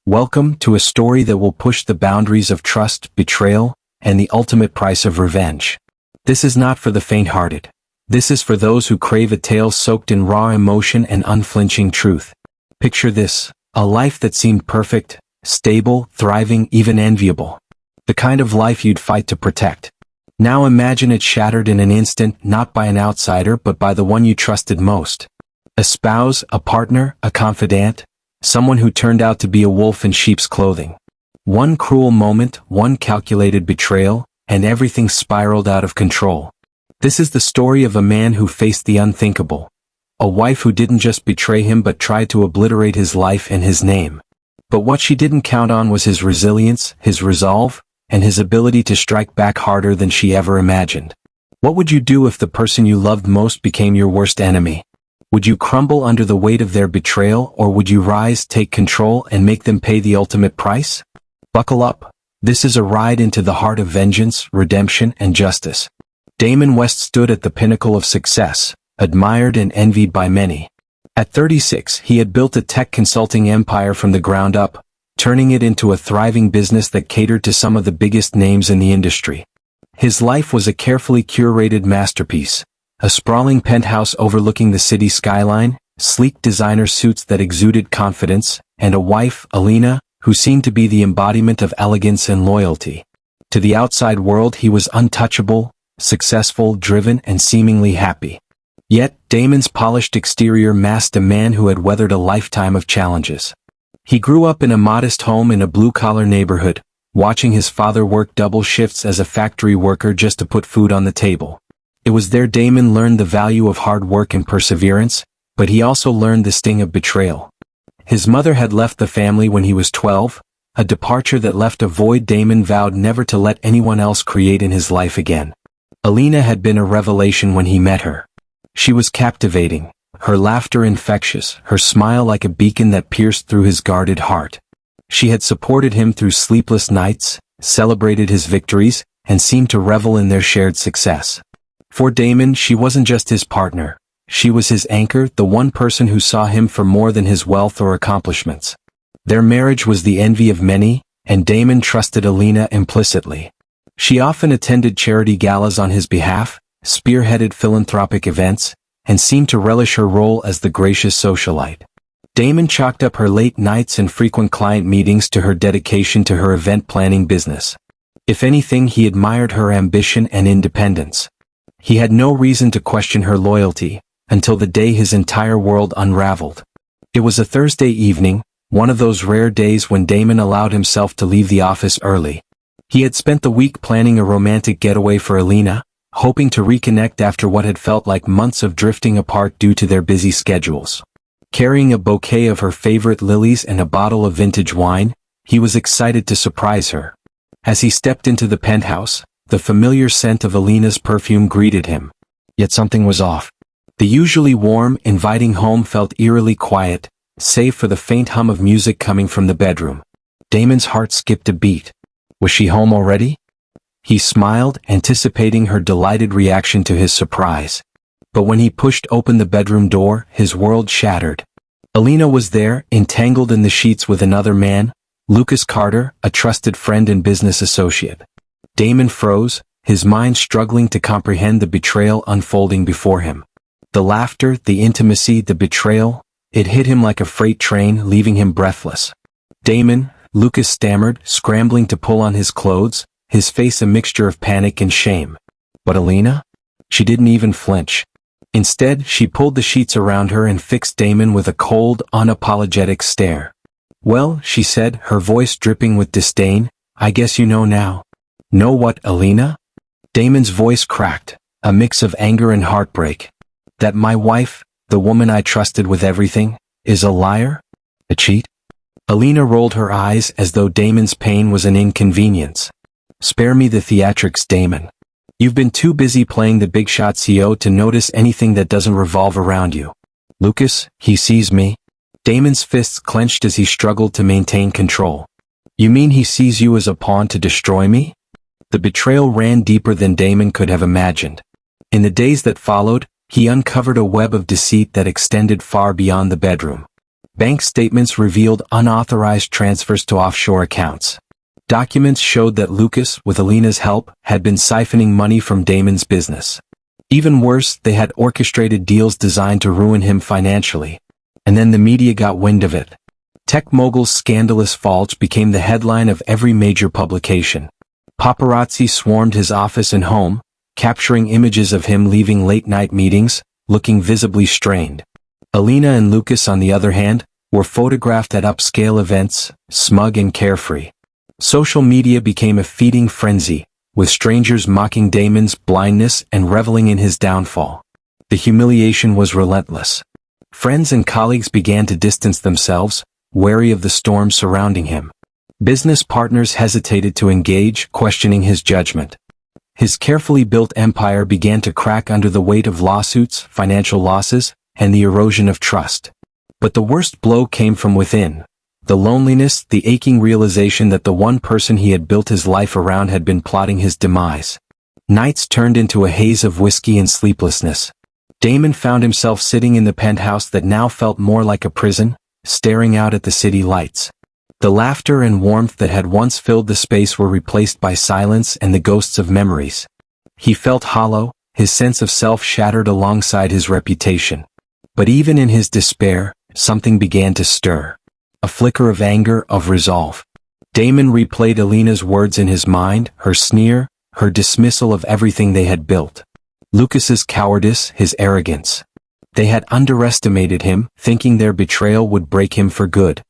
Welcome to a story that will push the boundaries of trust, betrayal, and the ultimate price of revenge. This is not for the faint-hearted. This is for those who crave a tale soaked in raw emotion and unflinching truth. Picture this, a life that seemed perfect, stable, thriving, even enviable. The kind of life you'd fight to protect. Now imagine it shattered in an instant, not by an outsider but by the one you trusted most. A spouse, a partner, a confidant, someone who turned out to be a wolf in sheep's clothing. One cruel moment, one calculated betrayal, and everything spiraled out of control. This is the story of a man who faced the unthinkable. A wife who didn't just betray him but tried to obliterate his life and his name. But what she didn't count on was his resilience, his resolve, and his ability to strike back harder than she ever imagined. What would you do if the person you loved most became your worst enemy? Would you crumble under the weight of their betrayal, or would you rise, take control, and make them pay the ultimate price? Buckle up. This is a ride into the heart of vengeance, redemption, and justice. Damon West stood at the pinnacle of success, admired and envied by many. At 36, he had built a tech consulting empire from the ground up, turning it into a thriving business that catered to some of the biggest names in the industry. His life was a carefully curated masterpiece, a sprawling penthouse overlooking the city skyline, sleek designer suits that exuded confidence, and a wife, Alina, who seemed to be the embodiment of elegance and loyalty. To the outside world he was untouchable, successful, driven, and seemingly happy. Yet, Damon's polished exterior masked a man who had weathered a lifetime of challenges. He grew up in a modest home in a blue-collar neighborhood, watching his father work double shifts as a factory worker just to put food on the table. It was there Damon learned the value of hard work and perseverance, but he also learned the sting of betrayal. His mother had left the family when he was 12, a departure that left a void Damon vowed never to let anyone else create in his life again. Alina had been a revelation when he met her. She was captivating, her laughter infectious, her smile like a beacon that pierced through his guarded heart. She had supported him through sleepless nights, celebrated his victories, and seemed to revel in their shared success. For Damon, she wasn't just his partner. She was his anchor, the one person who saw him for more than his wealth or accomplishments. Their marriage was the envy of many, and Damon trusted Alina implicitly. She often attended charity galas on his behalf, spearheaded philanthropic events, and seemed to relish her role as the gracious socialite. Damon chalked up her late nights and frequent client meetings to her dedication to her event planning business. If anything, he admired her ambition and independence. He had no reason to question her loyalty, until the day his entire world unraveled. It was a Thursday evening, one of those rare days when Damon allowed himself to leave the office early. He had spent the week planning a romantic getaway for Alina, hoping to reconnect after what had felt like months of drifting apart due to their busy schedules. Carrying a bouquet of her favorite lilies and a bottle of vintage wine, he was excited to surprise her. As he stepped into the penthouse, the familiar scent of Alina's perfume greeted him. Yet something was off. The usually warm, inviting home felt eerily quiet, save for the faint hum of music coming from the bedroom. Damon's heart skipped a beat. Was she home already? He smiled, anticipating her delighted reaction to his surprise. But when he pushed open the bedroom door, his world shattered. Alina was there, entangled in the sheets with another man, Lucas Carter, a trusted friend and business associate. Damon froze, his mind struggling to comprehend the betrayal unfolding before him. The laughter, the intimacy, the betrayal, it hit him like a freight train, leaving him breathless. Damon, Lucas stammered, scrambling to pull on his clothes, his face a mixture of panic and shame. But Alina? She didn't even flinch. Instead, she pulled the sheets around her and fixed Damon with a cold, unapologetic stare. "Well," she said, her voice dripping with disdain, "I guess you know now." "Know what, Alina?" Damon's voice cracked, a mix of anger and heartbreak. "That my wife, the woman I trusted with everything, is a liar? A cheat?" Alina rolled her eyes as though Damon's pain was an inconvenience. "Spare me the theatrics, Damon. You've been too busy playing the big shot CEO to notice anything that doesn't revolve around you. Lucas, he sees me." Damon's fists clenched as he struggled to maintain control. "You mean he sees you as a pawn to destroy me?" The betrayal ran deeper than Damon could have imagined. In the days that followed, he uncovered a web of deceit that extended far beyond the bedroom. Bank statements revealed unauthorized transfers to offshore accounts. Documents showed that Lucas, with Alina's help, had been siphoning money from Damon's business. Even worse, they had orchestrated deals designed to ruin him financially. And then the media got wind of it. Tech mogul's scandalous faults became the headline of every major publication. Paparazzi swarmed his office and home, capturing images of him leaving late-night meetings, looking visibly strained. Alina and Lucas, on the other hand, were photographed at upscale events, smug and carefree. Social media became a feeding frenzy, with strangers mocking Damon's blindness and reveling in his downfall. The humiliation was relentless. Friends and colleagues began to distance themselves, wary of the storm surrounding him. Business partners hesitated to engage, questioning his judgment. His carefully built empire began to crack under the weight of lawsuits, financial losses, and the erosion of trust. But the worst blow came from within. The loneliness, the aching realization that the one person he had built his life around had been plotting his demise. Nights turned into a haze of whiskey and sleeplessness. Damon found himself sitting in the penthouse that now felt more like a prison, staring out at the city lights. The laughter and warmth that had once filled the space were replaced by silence and the ghosts of memories. He felt hollow, his sense of self shattered alongside his reputation. But even in his despair, something began to stir. A flicker of anger, of resolve. Damon replayed Alina's words in his mind, her sneer, her dismissal of everything they had built. Lucas's cowardice, his arrogance. They had underestimated him, thinking their betrayal would break him for good.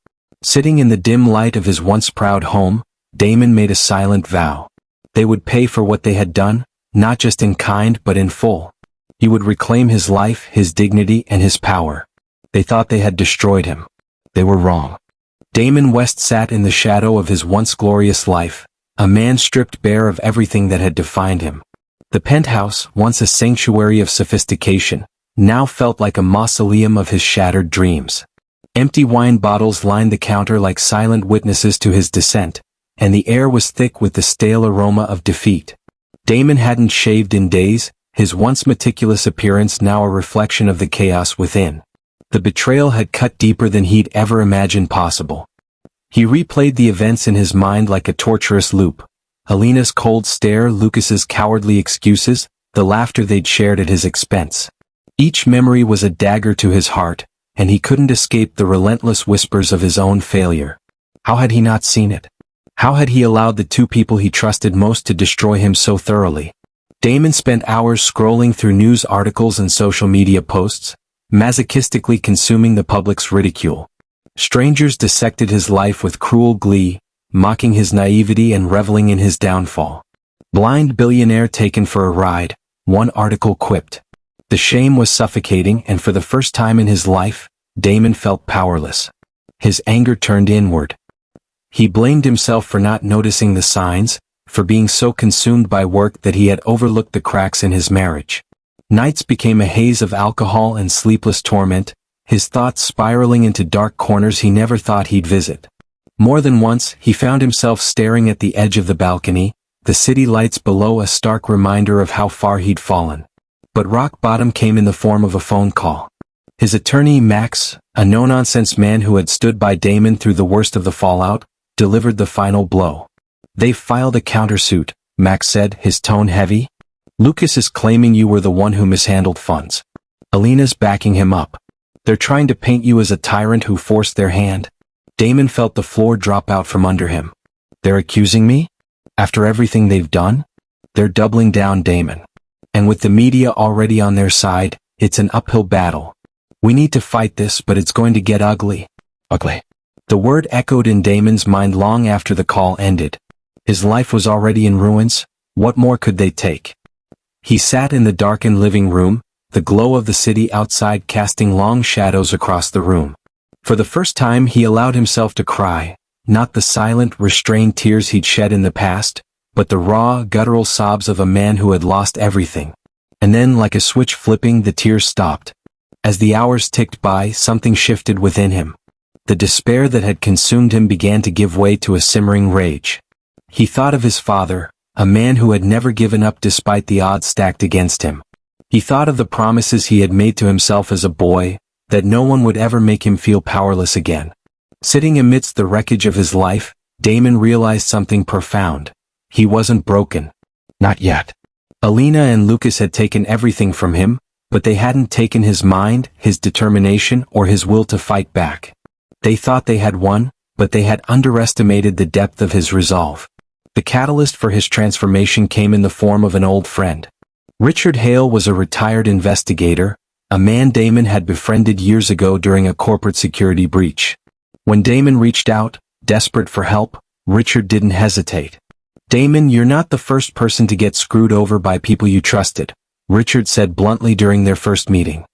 Sitting in the dim light of his once proud home, Damon made a silent vow. They would pay for what they had done, not just in kind but in full. He would reclaim his life, his dignity, and his power. They thought they had destroyed him. They were wrong. Damon West sat in the shadow of his once glorious life, a man stripped bare of everything that had defined him. The penthouse, once a sanctuary of sophistication, now felt like a mausoleum of his shattered dreams. Empty wine bottles lined the counter like silent witnesses to his descent, and the air was thick with the stale aroma of defeat. Damon hadn't shaved in days, his once meticulous appearance now a reflection of the chaos within. The betrayal had cut deeper than he'd ever imagined possible. He replayed the events in his mind like a torturous loop. Alina's cold stare, Lucas's cowardly excuses, the laughter they'd shared at his expense. Each memory was a dagger to his heart, and he couldn't escape the relentless whispers of his own failure. How had he not seen it? How had he allowed the two people he trusted most to destroy him so thoroughly? Damon spent hours scrolling through news articles and social media posts, masochistically consuming the public's ridicule. Strangers dissected his life with cruel glee, mocking his naivety and reveling in his downfall. Blind billionaire taken for a ride, one article quipped. The shame was suffocating, and for the first time in his life, Damon felt powerless. His anger turned inward. He blamed himself for not noticing the signs, for being so consumed by work that he had overlooked the cracks in his marriage. Nights became a haze of alcohol and sleepless torment, his thoughts spiraling into dark corners he never thought he'd visit. More than once, he found himself staring at the edge of the balcony, the city lights below a stark reminder of how far he'd fallen. But rock bottom came in the form of a phone call. His attorney, Max, a no-nonsense man who had stood by Damon through the worst of the fallout, delivered the final blow. "They've filed a countersuit," Max said, his tone heavy. "Lucas is claiming you were the one who mishandled funds. Alina's backing him up. They're trying to paint you as a tyrant who forced their hand." Damon felt the floor drop out from under him. "They're accusing me? After everything they've done?" "They're doubling down, Damon. And with the media already on their side, it's an uphill battle. We need to fight this, but it's going to get ugly." Ugly. The word echoed in Damon's mind long after the call ended. His life was already in ruins. What more could they take? He sat in the darkened living room, the glow of the city outside casting long shadows across the room. For the first time he allowed himself to cry, not the silent, restrained tears he'd shed in the past, but the raw, guttural sobs of a man who had lost everything. And then, like a switch flipping, the tears stopped. As the hours ticked by, something shifted within him. The despair that had consumed him began to give way to a simmering rage. He thought of his father, a man who had never given up despite the odds stacked against him. He thought of the promises he had made to himself as a boy, that no one would ever make him feel powerless again. Sitting amidst the wreckage of his life, Damon realized something profound. He wasn't broken. Not yet. Alina and Lucas had taken everything from him, but they hadn't taken his mind, his determination, or his will to fight back. They thought they had won, but they had underestimated the depth of his resolve. The catalyst for his transformation came in the form of an old friend. Richard Hale was a retired investigator, a man Damon had befriended years ago during a corporate security breach. When Damon reached out, desperate for help, Richard didn't hesitate. "Damon, you're not the first person to get screwed over by people you trusted," Richard said bluntly during their first meeting.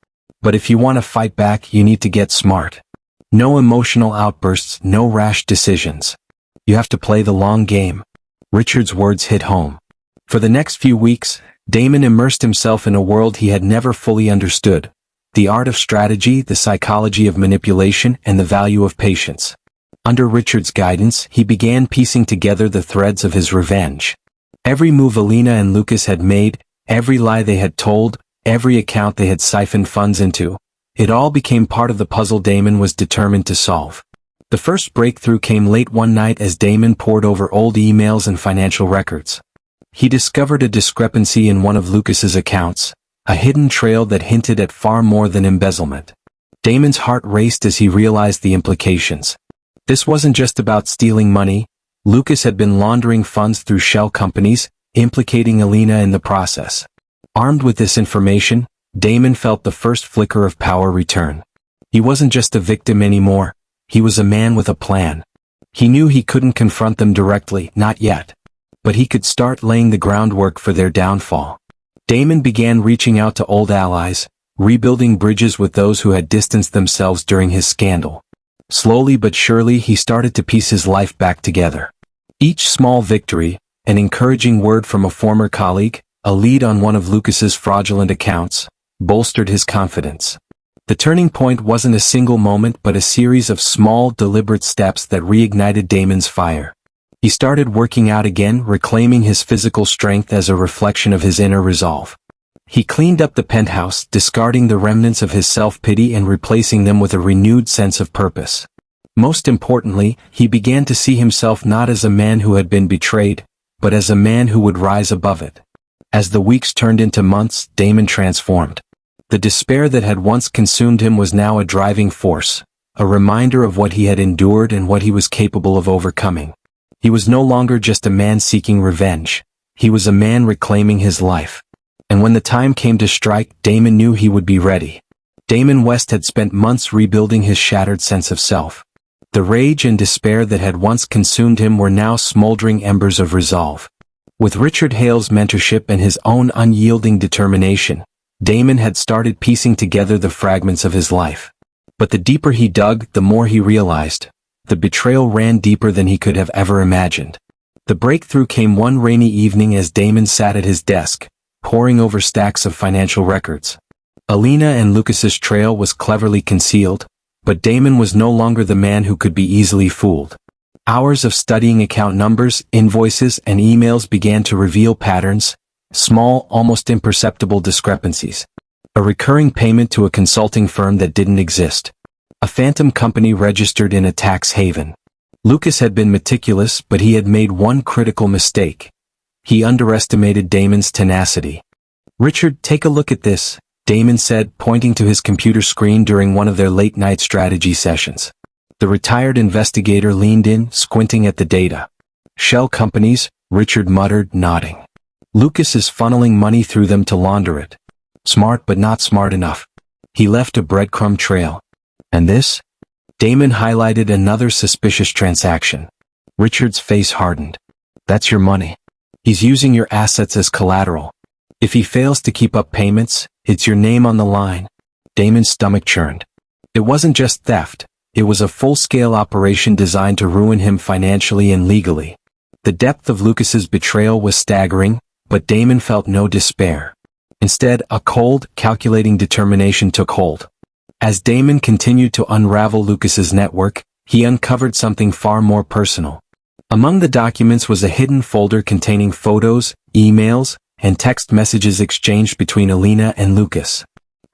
"But if you want to fight back, you need to get smart. No emotional outbursts, no rash decisions. You have to play the long game." Richard's words hit home. For the next few weeks, Damon immersed himself in a world he had never fully understood: the art of strategy, the psychology of manipulation, and the value of patience. Under Richard's guidance, he began piecing together the threads of his revenge. Every move Alina and Lucas had made, every lie they had told, every account they had siphoned funds into, it all became part of the puzzle Damon was determined to solve. The first breakthrough came late one night as Damon pored over old emails and financial records. He discovered a discrepancy in one of Lucas's accounts, a hidden trail that hinted at far more than embezzlement. Damon's heart raced as he realized the implications. This wasn't just about stealing money. Lucas had been laundering funds through shell companies, implicating Alina in the process. Armed with this information, Damon felt the first flicker of power return. He wasn't just a victim anymore. He was a man with a plan. He knew he couldn't confront them directly, not yet. But he could start laying the groundwork for their downfall. Damon began reaching out to old allies, rebuilding bridges with those who had distanced themselves during his scandal. Slowly but surely he started to piece his life back together. Each small victory, an encouraging word from a former colleague, a lead on one of Lucas's fraudulent accounts, bolstered his confidence. The turning point wasn't a single moment but a series of small, deliberate steps that reignited Damon's fire. He started working out again, reclaiming his physical strength as a reflection of his inner resolve. He cleaned up the penthouse, discarding the remnants of his self-pity and replacing them with a renewed sense of purpose. Most importantly, he began to see himself not as a man who had been betrayed, but as a man who would rise above it. As the weeks turned into months, Damon transformed. The despair that had once consumed him was now a driving force, a reminder of what he had endured and what he was capable of overcoming. He was no longer just a man seeking revenge. He was a man reclaiming his life. And when the time came to strike, Damon knew he would be ready. Damon West had spent months rebuilding his shattered sense of self. The rage and despair that had once consumed him were now smoldering embers of resolve. With Richard Hale's mentorship and his own unyielding determination, Damon had started piecing together the fragments of his life. But the deeper he dug, the more he realized. The betrayal ran deeper than he could have ever imagined. The breakthrough came one rainy evening as Damon sat at his desk, poring over stacks of financial records. Alina and Lucas's trail was cleverly concealed, but Damon was no longer the man who could be easily fooled. Hours of studying account numbers, invoices, and emails began to reveal patterns, small, almost imperceptible discrepancies. A recurring payment to a consulting firm that didn't exist. A phantom company registered in a tax haven. Lucas had been meticulous, but he had made one critical mistake. He underestimated Damon's tenacity. "Richard, take a look at this," Damon said, pointing to his computer screen during one of their late-night strategy sessions. The retired investigator leaned in, squinting at the data. "Shell companies," Richard muttered, nodding. "Lucas is funneling money through them to launder it. Smart but not smart enough. He left a breadcrumb trail. And this?" Damon highlighted another suspicious transaction. Richard's face hardened. "That's your money. He's using your assets as collateral. If he fails to keep up payments, it's your name on the line." Damon's stomach churned. It wasn't just theft. It was a full-scale operation designed to ruin him financially and legally. The depth of Lucas's betrayal was staggering, but Damon felt no despair. Instead, a cold, calculating determination took hold. As Damon continued to unravel Lucas's network, he uncovered something far more personal. Among the documents was a hidden folder containing photos, emails, and text messages exchanged between Alina and Lucas.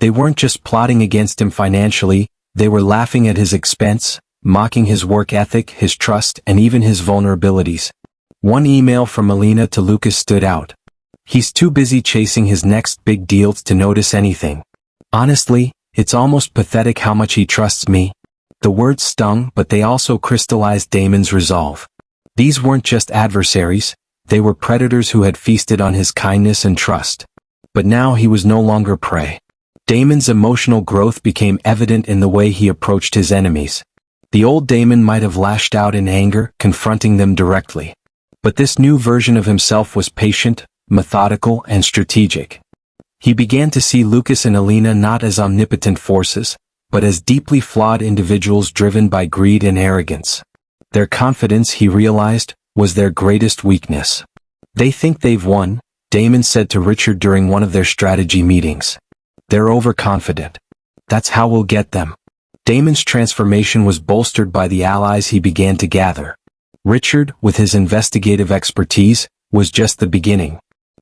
They weren't just plotting against him financially, they were laughing at his expense, mocking his work ethic, his trust, and even his vulnerabilities. One email from Alina to Lucas stood out. "He's too busy chasing his next big deals to notice anything. Honestly, it's almost pathetic how much he trusts me." The words stung, but they also crystallized Damon's resolve. These weren't just adversaries, they were predators who had feasted on his kindness and trust. But now he was no longer prey. Damon's emotional growth became evident in the way he approached his enemies. The old Damon might have lashed out in anger, confronting them directly. But this new version of himself was patient, methodical, and strategic. He began to see Lucas and Alina not as omnipotent forces, but as deeply flawed individuals driven by greed and arrogance. Their confidence, he realized, was their greatest weakness. "They think they've won," Damon said to Richard during one of their strategy meetings. "They're overconfident. That's how we'll get them." Damon's transformation was bolstered by the allies he began to gather. Richard, with his investigative expertise, was just the beginning.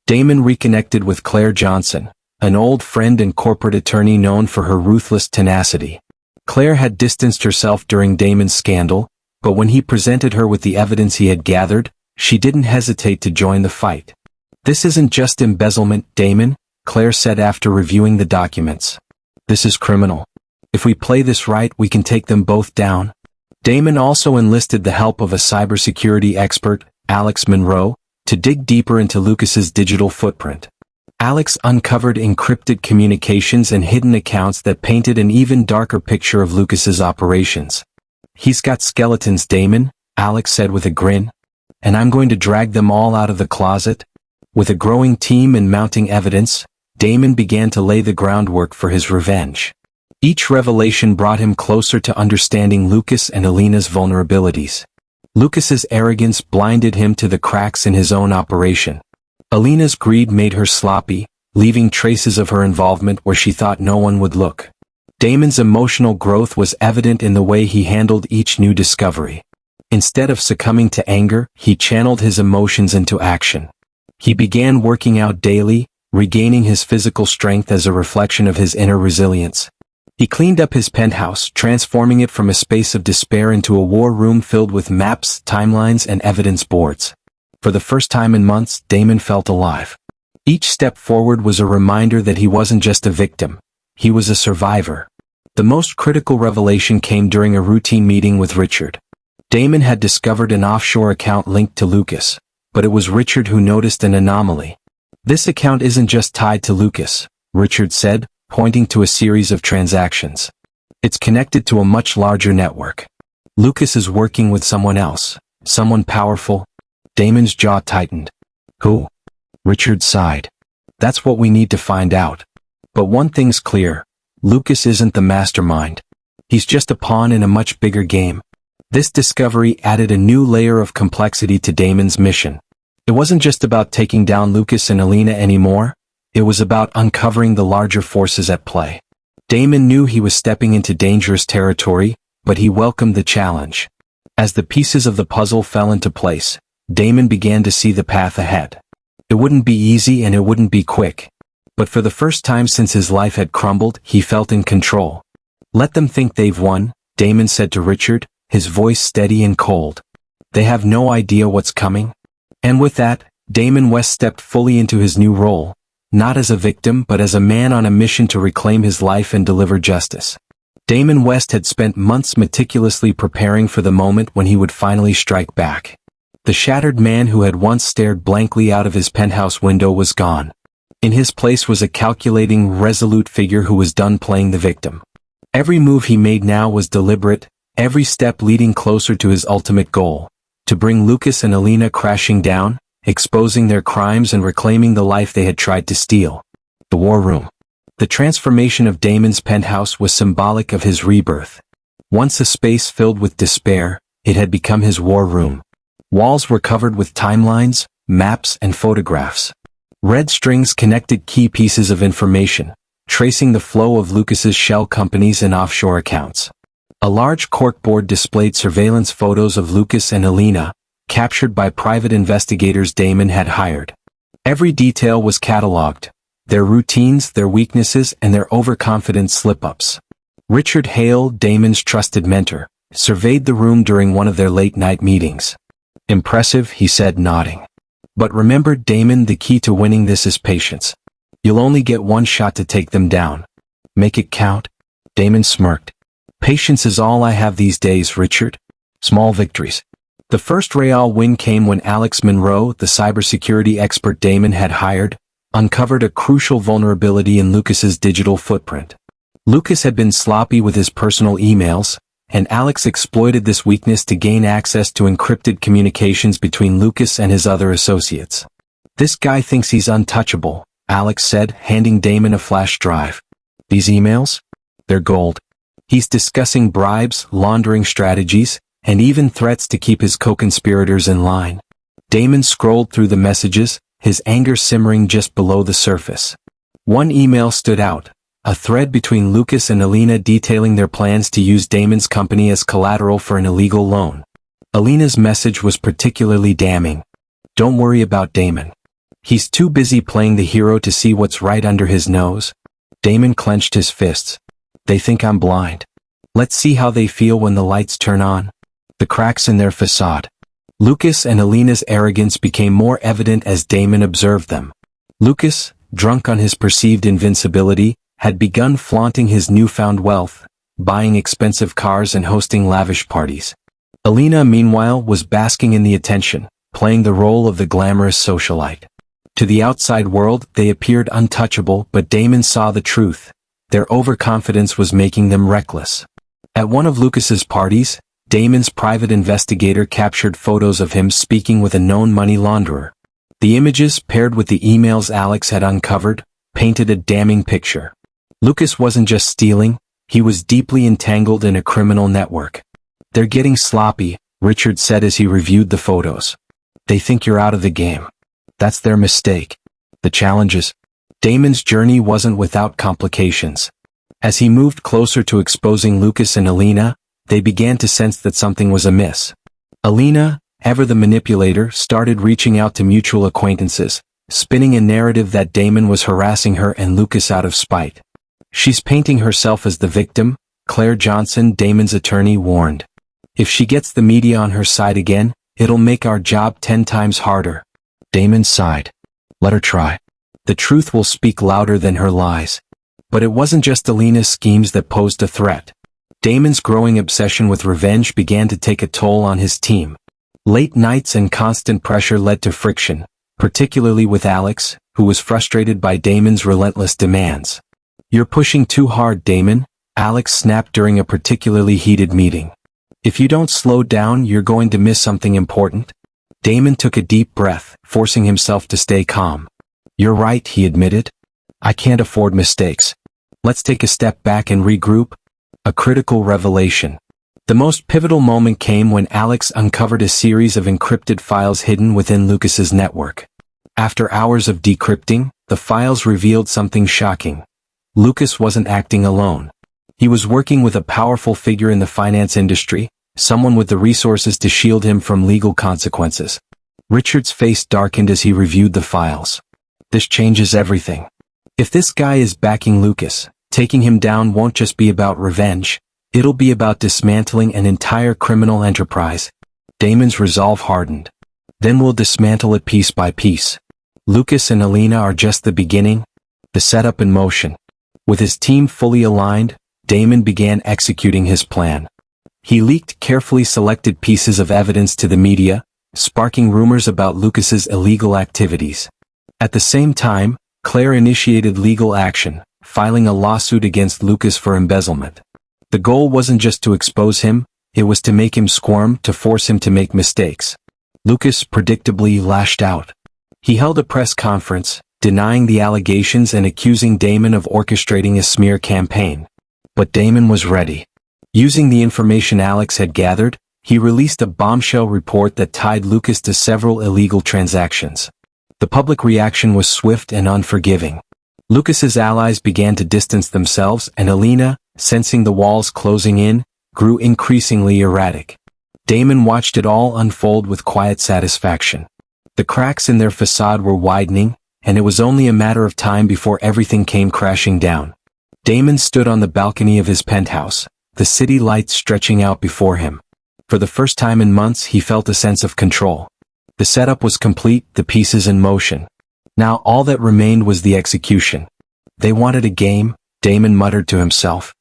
Damon reconnected with Claire Johnson, an old friend and corporate attorney known for her ruthless tenacity. Claire had distanced herself during Damon's scandal, but when he presented her with the evidence he had gathered, she didn't hesitate to join the fight. "This isn't just embezzlement, Damon," Claire said after reviewing the documents. "This is criminal. If we play this right, we can take them both down." Damon also enlisted the help of a cybersecurity expert, Alex Monroe, to dig deeper into Lucas's digital footprint. Alex uncovered encrypted communications and hidden accounts that painted an even darker picture of Lucas's operations. "He's got skeletons, Damon," Alex said with a grin. "And I'm going to drag them all out of the closet." With a growing team and mounting evidence, Damon began to lay the groundwork for his revenge. Each revelation brought him closer to understanding Lucas and Alina's vulnerabilities. Lucas's arrogance blinded him to the cracks in his own operation. Alina's greed made her sloppy, leaving traces of her involvement where she thought no one would look. Damon's emotional growth was evident in the way he handled each new discovery. Instead of succumbing to anger, he channeled his emotions into action. He began working out daily, regaining his physical strength as a reflection of his inner resilience. He cleaned up his penthouse, transforming it from a space of despair into a war room filled with maps, timelines, and evidence boards. For the first time in months, Damon felt alive. Each step forward was a reminder that he wasn't just a victim. He was a survivor. The most critical revelation came during a routine meeting with Richard. Damon had discovered an offshore account linked to Lucas, but it was Richard who noticed an anomaly. "This account isn't just tied to Lucas," Richard said, pointing to a series of transactions. "It's connected to a much larger network. Lucas is working with someone else, someone powerful." Damon's jaw tightened. "Who?" Richard sighed. "That's what we need to find out. But one thing's clear, Lucas isn't the mastermind. He's just a pawn in a much bigger game." This discovery added a new layer of complexity to Damon's mission. It wasn't just about taking down Lucas and Alina anymore. It was about uncovering the larger forces at play. Damon knew he was stepping into dangerous territory, but he welcomed the challenge. As the pieces of the puzzle fell into place, Damon began to see the path ahead. It wouldn't be easy and it wouldn't be quick. But for the first time since his life had crumbled, he felt in control. "Let them think they've won," Damon said to Richard, his voice steady and cold. "They have no idea what's coming." And with that, Damon West stepped fully into his new role. Not as a victim but as a man on a mission to reclaim his life and deliver justice. Damon West had spent months meticulously preparing for the moment when he would finally strike back. The shattered man who had once stared blankly out of his penthouse window was gone. In his place was a calculating, resolute figure who was done playing the victim. Every move he made now was deliberate, every step leading closer to his ultimate goal, to bring Lucas and Alina crashing down, exposing their crimes and reclaiming the life they had tried to steal. The war room. The transformation of Damon's penthouse was symbolic of his rebirth. Once a space filled with despair, it had become his war room. Walls were covered with timelines, maps, and photographs. Red strings connected key pieces of information, tracing the flow of Lucas's shell companies and offshore accounts. A large corkboard displayed surveillance photos of Lucas and Alina, captured by private investigators Damon had hired. Every detail was catalogued, Their routines, their weaknesses, and their overconfident slip-ups. Richard Hale, Damon's trusted mentor, surveyed the room during one of their late-night meetings. "Impressive," he said, nodding. "But remember, Damon, the key to winning this is patience. You'll only get one shot to take them down. Make it count." Damon smirked. "Patience is all I have these days, Richard. Small victories." The first real win came when Alex Monroe, the cybersecurity expert Damon had hired, uncovered a crucial vulnerability in Lucas's digital footprint. Lucas had been sloppy with his personal emails, and Alex exploited this weakness to gain access to encrypted communications between Lucas and his other associates. "This guy thinks he's untouchable," Alex said, handing Damon a flash drive. "These emails? They're gold. He's discussing bribes, laundering strategies, and even threats to keep his co-conspirators in line." Damon scrolled through the messages, his anger simmering just below the surface. One email stood out, a thread between Lucas and Alina detailing their plans to use Damon's company as collateral for an illegal loan. Alina's message was particularly damning. "Don't worry about Damon. He's too busy playing the hero to see what's right under his nose." Damon clenched his fists. "They think I'm blind. Let's see how they feel when the lights turn on." The cracks in their facade. Lucas and Alina's arrogance became more evident as Damon observed them. Lucas, drunk on his perceived invincibility, had begun flaunting his newfound wealth, buying expensive cars and hosting lavish parties. Alina, meanwhile, was basking in the attention, playing the role of the glamorous socialite. To the outside world, they appeared untouchable, but Damon saw the truth. Their overconfidence was making them reckless. At one of Lucas's parties, Damon's private investigator captured photos of him speaking with a known money launderer. The images, paired with the emails Alex had uncovered, painted a damning picture. Lucas wasn't just stealing, he was deeply entangled in a criminal network. "They're getting sloppy," Richard said as he reviewed the photos. "They think you're out of the game. That's their mistake." The challenges. Damon's journey wasn't without complications. As he moved closer to exposing Lucas and Alina, they began to sense that something was amiss. Alina, ever the manipulator, started reaching out to mutual acquaintances, spinning a narrative that Damon was harassing her and Lucas out of spite. "She's painting herself as the victim," Claire Johnson, Damon's attorney, warned. "If she gets the media on her side again, it'll make our job 10 times harder." Damon sighed. "Let her try. The truth will speak louder than her lies." But it wasn't just Alina's schemes that posed a threat. Damon's growing obsession with revenge began to take a toll on his team. Late nights and constant pressure led to friction, particularly with Alex, who was frustrated by Damon's relentless demands. "You're pushing too hard, Damon," Alex snapped during a particularly heated meeting. "If you don't slow down, you're going to miss something important." Damon took a deep breath, forcing himself to stay calm. "You're right," he admitted. "I can't afford mistakes. Let's take a step back and regroup." A critical revelation. The most pivotal moment came when Alex uncovered a series of encrypted files hidden within Lucas's network. After hours of decrypting, the files revealed something shocking. Lucas wasn't acting alone. He was working with a powerful figure in the finance industry, someone with the resources to shield him from legal consequences. Richard's face darkened as he reviewed the files. "This changes everything. If this guy is backing Lucas, taking him down won't just be about revenge, it'll be about dismantling an entire criminal enterprise." Damon's resolve hardened. "Then we'll dismantle it piece by piece. Lucas and Alina are just the beginning, the setup in motion." With his team fully aligned, Damon began executing his plan. He leaked carefully selected pieces of evidence to the media, sparking rumors about Lucas's illegal activities. At the same time, Claire initiated legal action, filing a lawsuit against Lucas for embezzlement. The goal wasn't just to expose him, it was to make him squirm, to force him to make mistakes. Lucas predictably lashed out. He held a press conference, denying the allegations and accusing Damon of orchestrating a smear campaign. But Damon was ready. Using the information Alex had gathered, he released a bombshell report that tied Lucas to several illegal transactions. The public reaction was swift and unforgiving. Lucas's allies began to distance themselves, and Alina, sensing the walls closing in, grew increasingly erratic. Damon watched it all unfold with quiet satisfaction. The cracks in their facade were widening, and it was only a matter of time before everything came crashing down. Damon stood on the balcony of his penthouse, the city lights stretching out before him. For the first time in months he felt a sense of control. The setup was complete, the pieces in motion. Now all that remained was the execution. They wanted a game, Damon muttered to himself.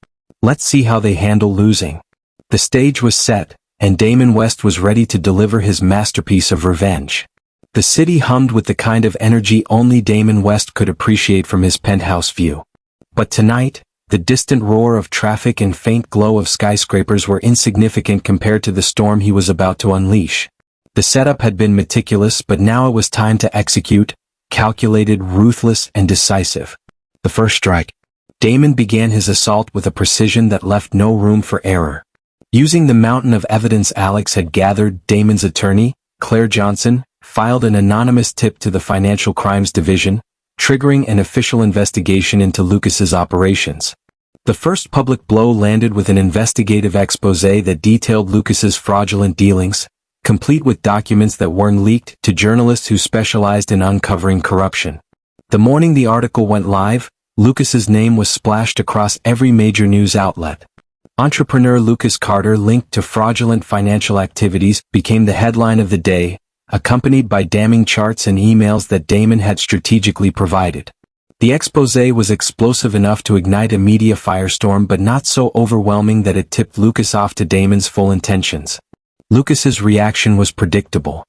Let's see how they handle losing. The stage was set, and Damon West was ready to deliver his masterpiece of revenge. The city hummed with the kind of energy only Damon West could appreciate from his penthouse view. But tonight, the distant roar of traffic and faint glow of skyscrapers were insignificant compared to the storm he was about to unleash. The setup had been meticulous, but now it was time to execute, calculated, ruthless, and decisive. The first strike. Damon began his assault with a precision that left no room for error. Using the mountain of evidence Alex had gathered, Damon's attorney, Claire Johnson, filed an anonymous tip to the Financial Crimes Division, triggering an official investigation into Lucas's operations. The first public blow landed with an investigative exposé that detailed Lucas's fraudulent dealings, complete with documents that weren't leaked to journalists who specialized in uncovering corruption. The morning the article went live, Lucas's name was splashed across every major news outlet. Entrepreneur Lucas Carter linked to fraudulent financial activities became the headline of the day, accompanied by damning charts and emails that Damon had strategically provided. The exposé was explosive enough to ignite a media firestorm, but not so overwhelming that it tipped Lucas off to Damon's full intentions. Lucas's reaction was predictable.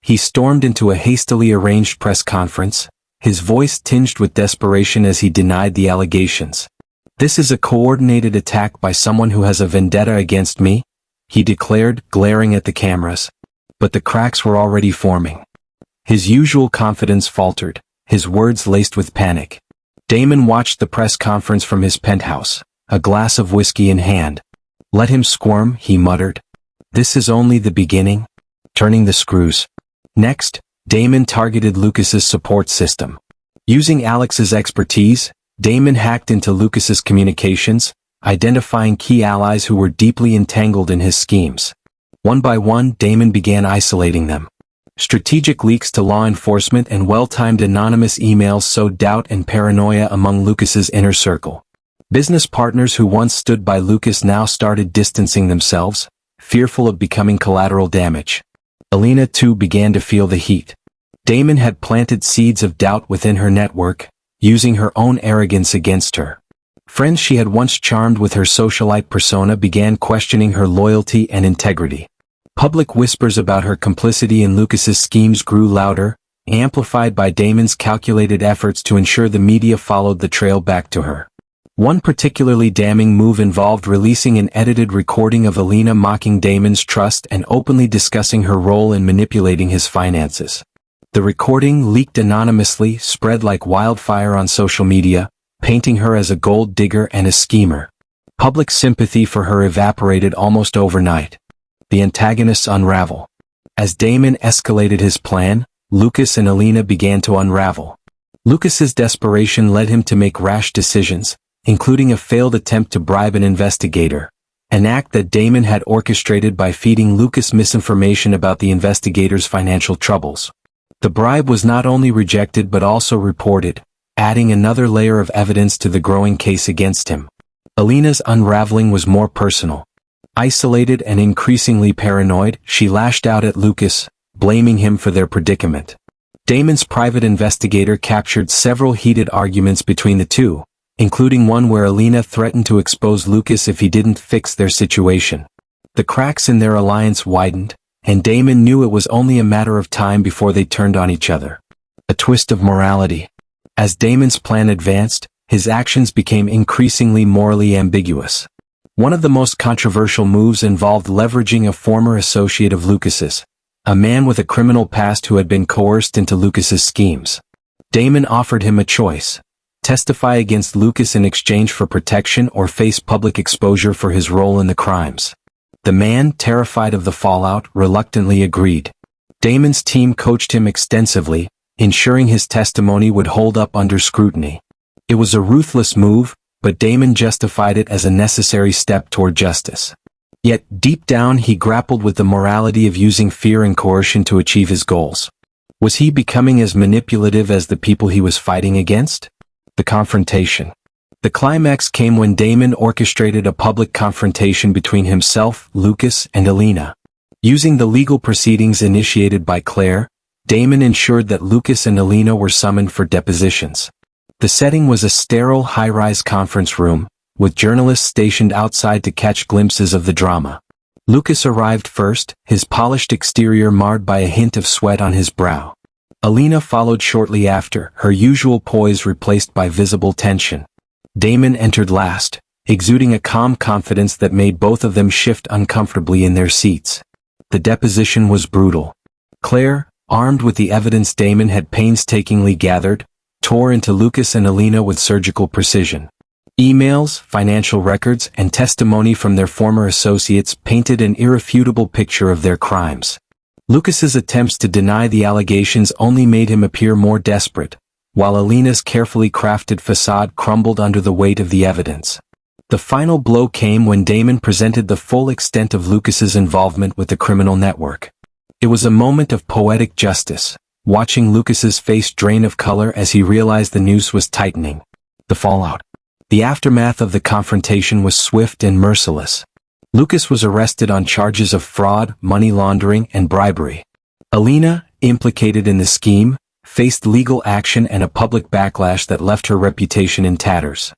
He stormed into a hastily arranged press conference, his voice tinged with desperation as he denied the allegations. "This is a coordinated attack by someone who has a vendetta against me," he declared, glaring at the cameras. But the cracks were already forming. His usual confidence faltered, his words laced with panic. Damon watched the press conference from his penthouse, a glass of whiskey in hand. "Let him squirm," he muttered. "This is only the beginning." Turning the screws. Next, Damon targeted Lucas's support system. Using Alex's expertise, Damon hacked into Lucas's communications, identifying key allies who were deeply entangled in his schemes. One by one, Damon began isolating them. Strategic leaks to law enforcement and well-timed anonymous emails sowed doubt and paranoia among Lucas's inner circle. Business partners who once stood by Lucas now started distancing themselves, fearful of becoming collateral damage. Alina too began to feel the heat. Damon had planted seeds of doubt within her network, using her own arrogance against her. Friends she had once charmed with her socialite persona began questioning her loyalty and integrity. Public whispers about her complicity in Lucas's schemes grew louder, amplified by Damon's calculated efforts to ensure the media followed the trail back to her. One particularly damning move involved releasing an edited recording of Alina mocking Damon's trust and openly discussing her role in manipulating his finances. The recording, leaked anonymously, spread like wildfire on social media, painting her as a gold digger and a schemer. Public sympathy for her evaporated almost overnight. The antagonists unravel. As Damon escalated his plan, Lucas and Alina began to unravel. Lucas's desperation led him to make rash decisions, including a failed attempt to bribe an investigator, an act that Damon had orchestrated by feeding Lucas misinformation about the investigator's financial troubles. The bribe was not only rejected but also reported, adding another layer of evidence to the growing case against him. Alina's unraveling was more personal. Isolated and increasingly paranoid, she lashed out at Lucas, blaming him for their predicament. Damon's private investigator captured several heated arguments between the two, including one where Alina threatened to expose Lucas if he didn't fix their situation. The cracks in their alliance widened, and Damon knew it was only a matter of time before they turned on each other. A twist of morality. As Damon's plan advanced, his actions became increasingly morally ambiguous. One of the most controversial moves involved leveraging a former associate of Lucas's, a man with a criminal past who had been coerced into Lucas's schemes. Damon offered him a choice: testify against Lucas in exchange for protection or face public exposure for his role in the crimes. The man, terrified of the fallout, reluctantly agreed. Damon's team coached him extensively, ensuring his testimony would hold up under scrutiny. It was a ruthless move, but Damon justified it as a necessary step toward justice. Yet, deep down he grappled with the morality of using fear and coercion to achieve his goals. Was he becoming as manipulative as the people he was fighting against? The confrontation. The climax came when Damon orchestrated a public confrontation between himself, Lucas, and Alina. Using the legal proceedings initiated by Claire, Damon ensured that Lucas and Alina were summoned for depositions. The setting was a sterile high-rise conference room, with journalists stationed outside to catch glimpses of the drama. Lucas arrived first, his polished exterior marred by a hint of sweat on his brow. Alina followed shortly after, her usual poise replaced by visible tension. Damon entered last, exuding a calm confidence that made both of them shift uncomfortably in their seats. The deposition was brutal. Claire, armed with the evidence Damon had painstakingly gathered, tore into Lucas and Alina with surgical precision. Emails, financial records, and testimony from their former associates painted an irrefutable picture of their crimes. Lucas's attempts to deny the allegations only made him appear more desperate, while Alina's carefully crafted facade crumbled under the weight of the evidence. The final blow came when Damon presented the full extent of Lucas's involvement with the criminal network. It was a moment of poetic justice, watching Lucas's face drain of color as he realized the noose was tightening. The fallout. The aftermath of the confrontation was swift and merciless. Lucas was arrested on charges of fraud, money laundering, and bribery. Alina, implicated in the scheme, faced legal action and a public backlash that left her reputation in tatters.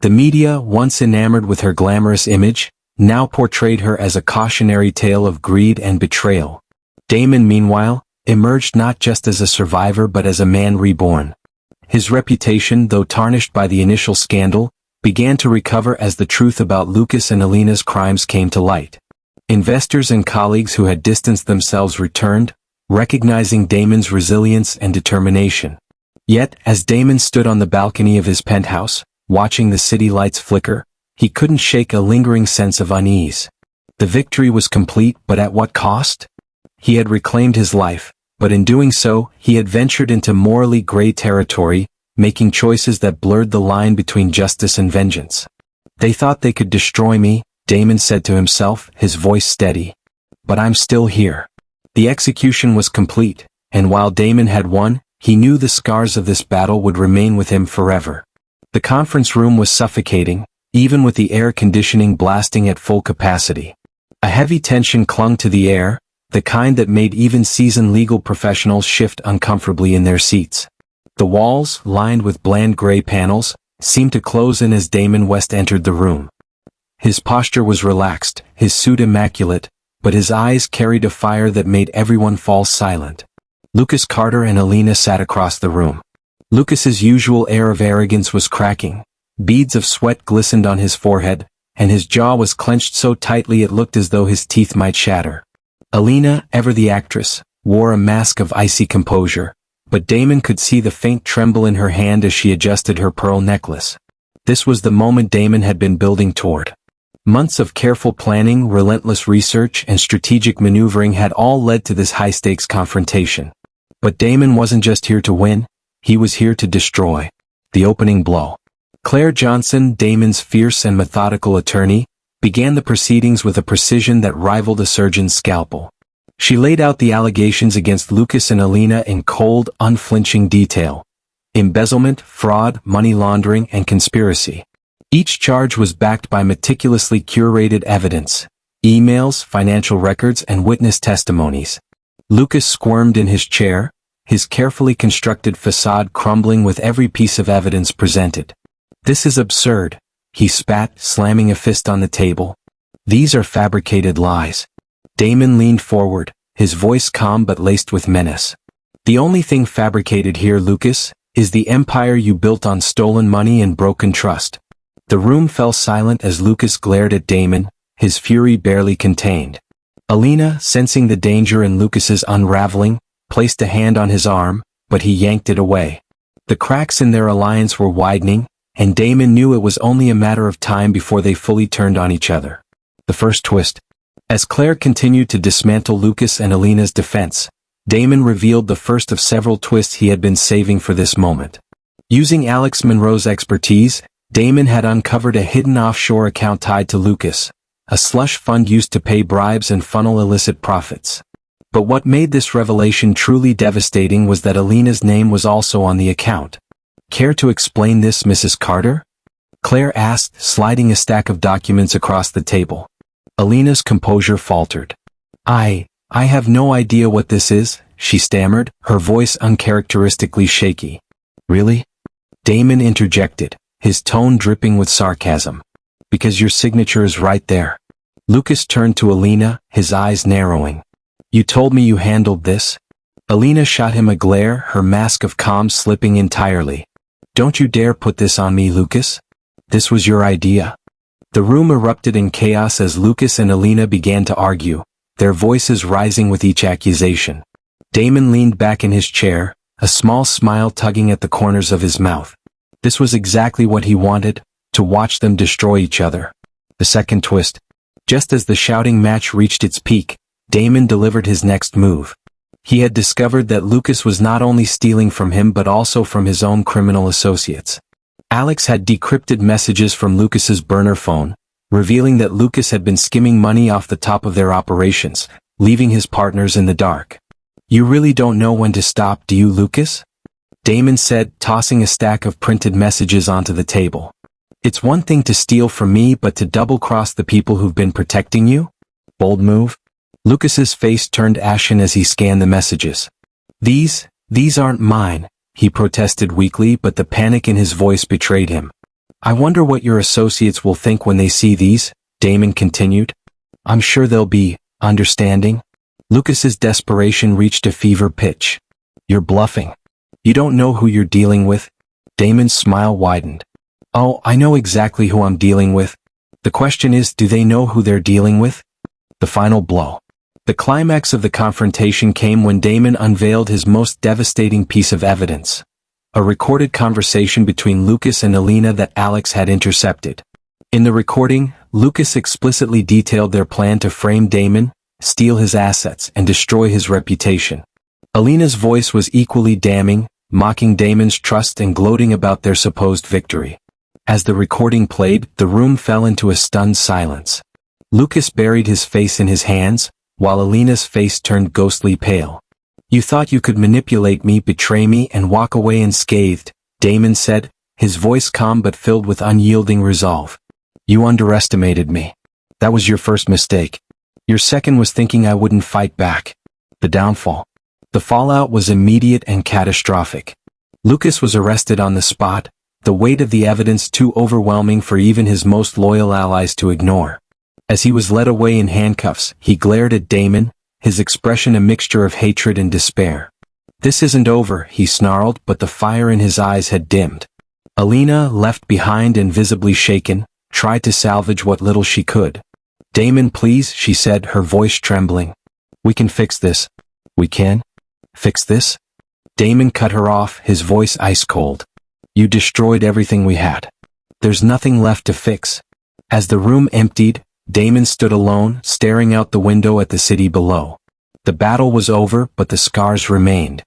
The media, once enamored with her glamorous image, now portrayed her as a cautionary tale of greed and betrayal. Damon, meanwhile, emerged not just as a survivor but as a man reborn. His reputation, though tarnished by the initial scandal, began to recover as the truth about Lucas and Alina's crimes came to light. Investors and colleagues who had distanced themselves returned, recognizing Damon's resilience and determination. Yet, as Damon stood on the balcony of his penthouse, watching the city lights flicker, he couldn't shake a lingering sense of unease. The victory was complete, but at what cost? He had reclaimed his life, but in doing so, he had ventured into morally gray territory, making choices that blurred the line between justice and vengeance. They thought they could destroy me, Damon said to himself, his voice steady. But I'm still here. The execution was complete, and while Damon had won, he knew the scars of this battle would remain with him forever. The conference room was suffocating, even with the air conditioning blasting at full capacity. A heavy tension clung to the air, the kind that made even seasoned legal professionals shift uncomfortably in their seats. The walls, lined with bland gray panels, seemed to close in as Damon West entered the room. His posture was relaxed, his suit immaculate, but his eyes carried a fire that made everyone fall silent. Lucas Carter and Alina sat across the room. Lucas's usual air of arrogance was cracking. Beads of sweat glistened on his forehead, and his jaw was clenched so tightly it looked as though his teeth might shatter. Alina, ever the actress, wore a mask of icy composure, but Damon could see the faint tremble in her hand as she adjusted her pearl necklace. This was the moment Damon had been building toward. Months of careful planning, relentless research, and strategic maneuvering had all led to this high-stakes confrontation. But Damon wasn't just here to win, he was here to destroy. The opening blow. Claire Johnson, Damon's fierce and methodical attorney, began the proceedings with a precision that rivaled a surgeon's scalpel. She laid out the allegations against Lucas and Alina in cold, unflinching detail. Embezzlement, fraud, money laundering, and conspiracy. Each charge was backed by meticulously curated evidence, emails, financial records, and witness testimonies. Lucas squirmed in his chair, his carefully constructed facade crumbling with every piece of evidence presented. "This is absurd," he spat, slamming a fist on the table. "These are fabricated lies." Damon leaned forward, his voice calm but laced with menace. "The only thing fabricated here, Lucas, is the empire you built on stolen money and broken trust." The room fell silent as Lucas glared at Damon, his fury barely contained. Alina, sensing the danger in Lucas's unraveling, placed a hand on his arm, but he yanked it away. The cracks in their alliance were widening, and Damon knew it was only a matter of time before they fully turned on each other. The first twist. As Claire continued to dismantle Lucas and Alina's defense, Damon revealed the first of several twists he had been saving for this moment. Using Alex Monroe's expertise, Damon had uncovered a hidden offshore account tied to Lucas, a slush fund used to pay bribes and funnel illicit profits. But what made this revelation truly devastating was that Alina's name was also on the account. Care to explain this, Mrs. Carter? Claire asked, sliding a stack of documents across the table. Alina's composure faltered. I have no idea what this is, she stammered, her voice uncharacteristically shaky. Really? Damon interjected, his tone dripping with sarcasm. Because your signature is right there. Lucas turned to Alina, his eyes narrowing. You told me you handled this? Alina shot him a glare, her mask of calm slipping entirely. Don't you dare put this on me, Lucas. This was your idea. The room erupted in chaos as Lucas and Alina began to argue, their voices rising with each accusation. Damon leaned back in his chair, a small smile tugging at the corners of his mouth. This was exactly what he wanted, to watch them destroy each other. The second twist. Just as the shouting match reached its peak, Damon delivered his next move. He had discovered that Lucas was not only stealing from him but also from his own criminal associates. Alex had decrypted messages from Lucas's burner phone, revealing that Lucas had been skimming money off the top of their operations, leaving his partners in the dark. You really don't know when to stop, do you, Lucas? Damon said, tossing a stack of printed messages onto the table. It's one thing to steal from me, but to double-cross the people who've been protecting you? Bold move? Lucas's face turned ashen as he scanned the messages. These aren't mine, he protested weakly, but the panic in his voice betrayed him. I wonder what your associates will think when they see these, Damon continued. I'm sure they'll be understanding. Lucas's desperation reached a fever pitch. You're bluffing. You don't know who you're dealing with? Damon's smile widened. Oh, I know exactly who I'm dealing with. The question is, do they know who they're dealing with? The final blow. The climax of the confrontation came when Damon unveiled his most devastating piece of evidence. A recorded conversation between Lucas and Alina that Alex had intercepted. In the recording, Lucas explicitly detailed their plan to frame Damon, steal his assets, and destroy his reputation. Alina's voice was equally damning, mocking Damon's trust and gloating about their supposed victory. As the recording played, the room fell into a stunned silence. Lucas buried his face in his hands, while Alina's face turned ghostly pale. You thought you could manipulate me, betray me, and walk away unscathed, Damon said, his voice calm but filled with unyielding resolve. You underestimated me. That was your first mistake. Your second was thinking I wouldn't fight back. The downfall. The fallout was immediate and catastrophic. Lucas was arrested on the spot, the weight of the evidence too overwhelming for even his most loyal allies to ignore. As he was led away in handcuffs, he glared at Damon, his expression a mixture of hatred and despair. This isn't over, he snarled, but the fire in his eyes had dimmed. Alina, left behind and visibly shaken, tried to salvage what little she could. Damon, please, she said, her voice trembling. We can fix this. We can? Fix this? Damon cut her off, his voice ice cold. You destroyed everything we had. There's nothing left to fix. As the room emptied, Damon stood alone, staring out the window at the city below. The battle was over, but the scars remained.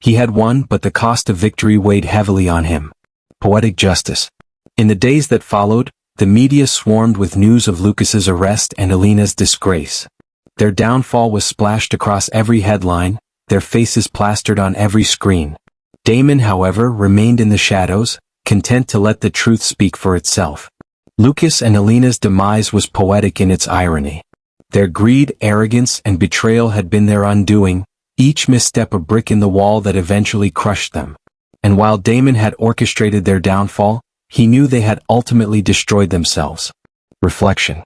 He had won, but the cost of victory weighed heavily on him. Poetic justice. In the days that followed, the media swarmed with news of Lucas's arrest and Alina's disgrace. Their downfall was splashed across every headline, their faces plastered on every screen. Damon, however, remained in the shadows, content to let the truth speak for itself. Lucas and Alina's demise was poetic in its irony. Their greed, arrogance, and betrayal had been their undoing, each misstep a brick in the wall that eventually crushed them. And while Damon had orchestrated their downfall, he knew they had ultimately destroyed themselves. Reflection.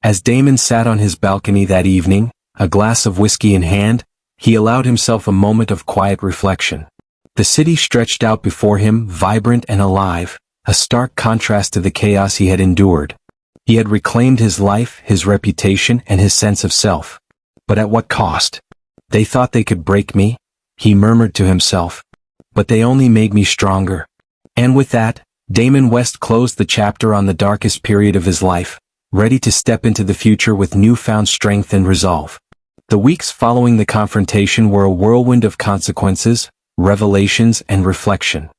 As Damon sat on his balcony that evening, a glass of whiskey in hand, he allowed himself a moment of quiet reflection. The city stretched out before him, vibrant and alive, a stark contrast to the chaos he had endured. He had reclaimed his life, his reputation, and his sense of self. But at what cost? They thought they could break me, he murmured to himself. But they only made me stronger. And with that, Damon West closed the chapter on the darkest period of his life, ready to step into the future with newfound strength and resolve. The weeks following the confrontation were a whirlwind of consequences, revelations, and reflection.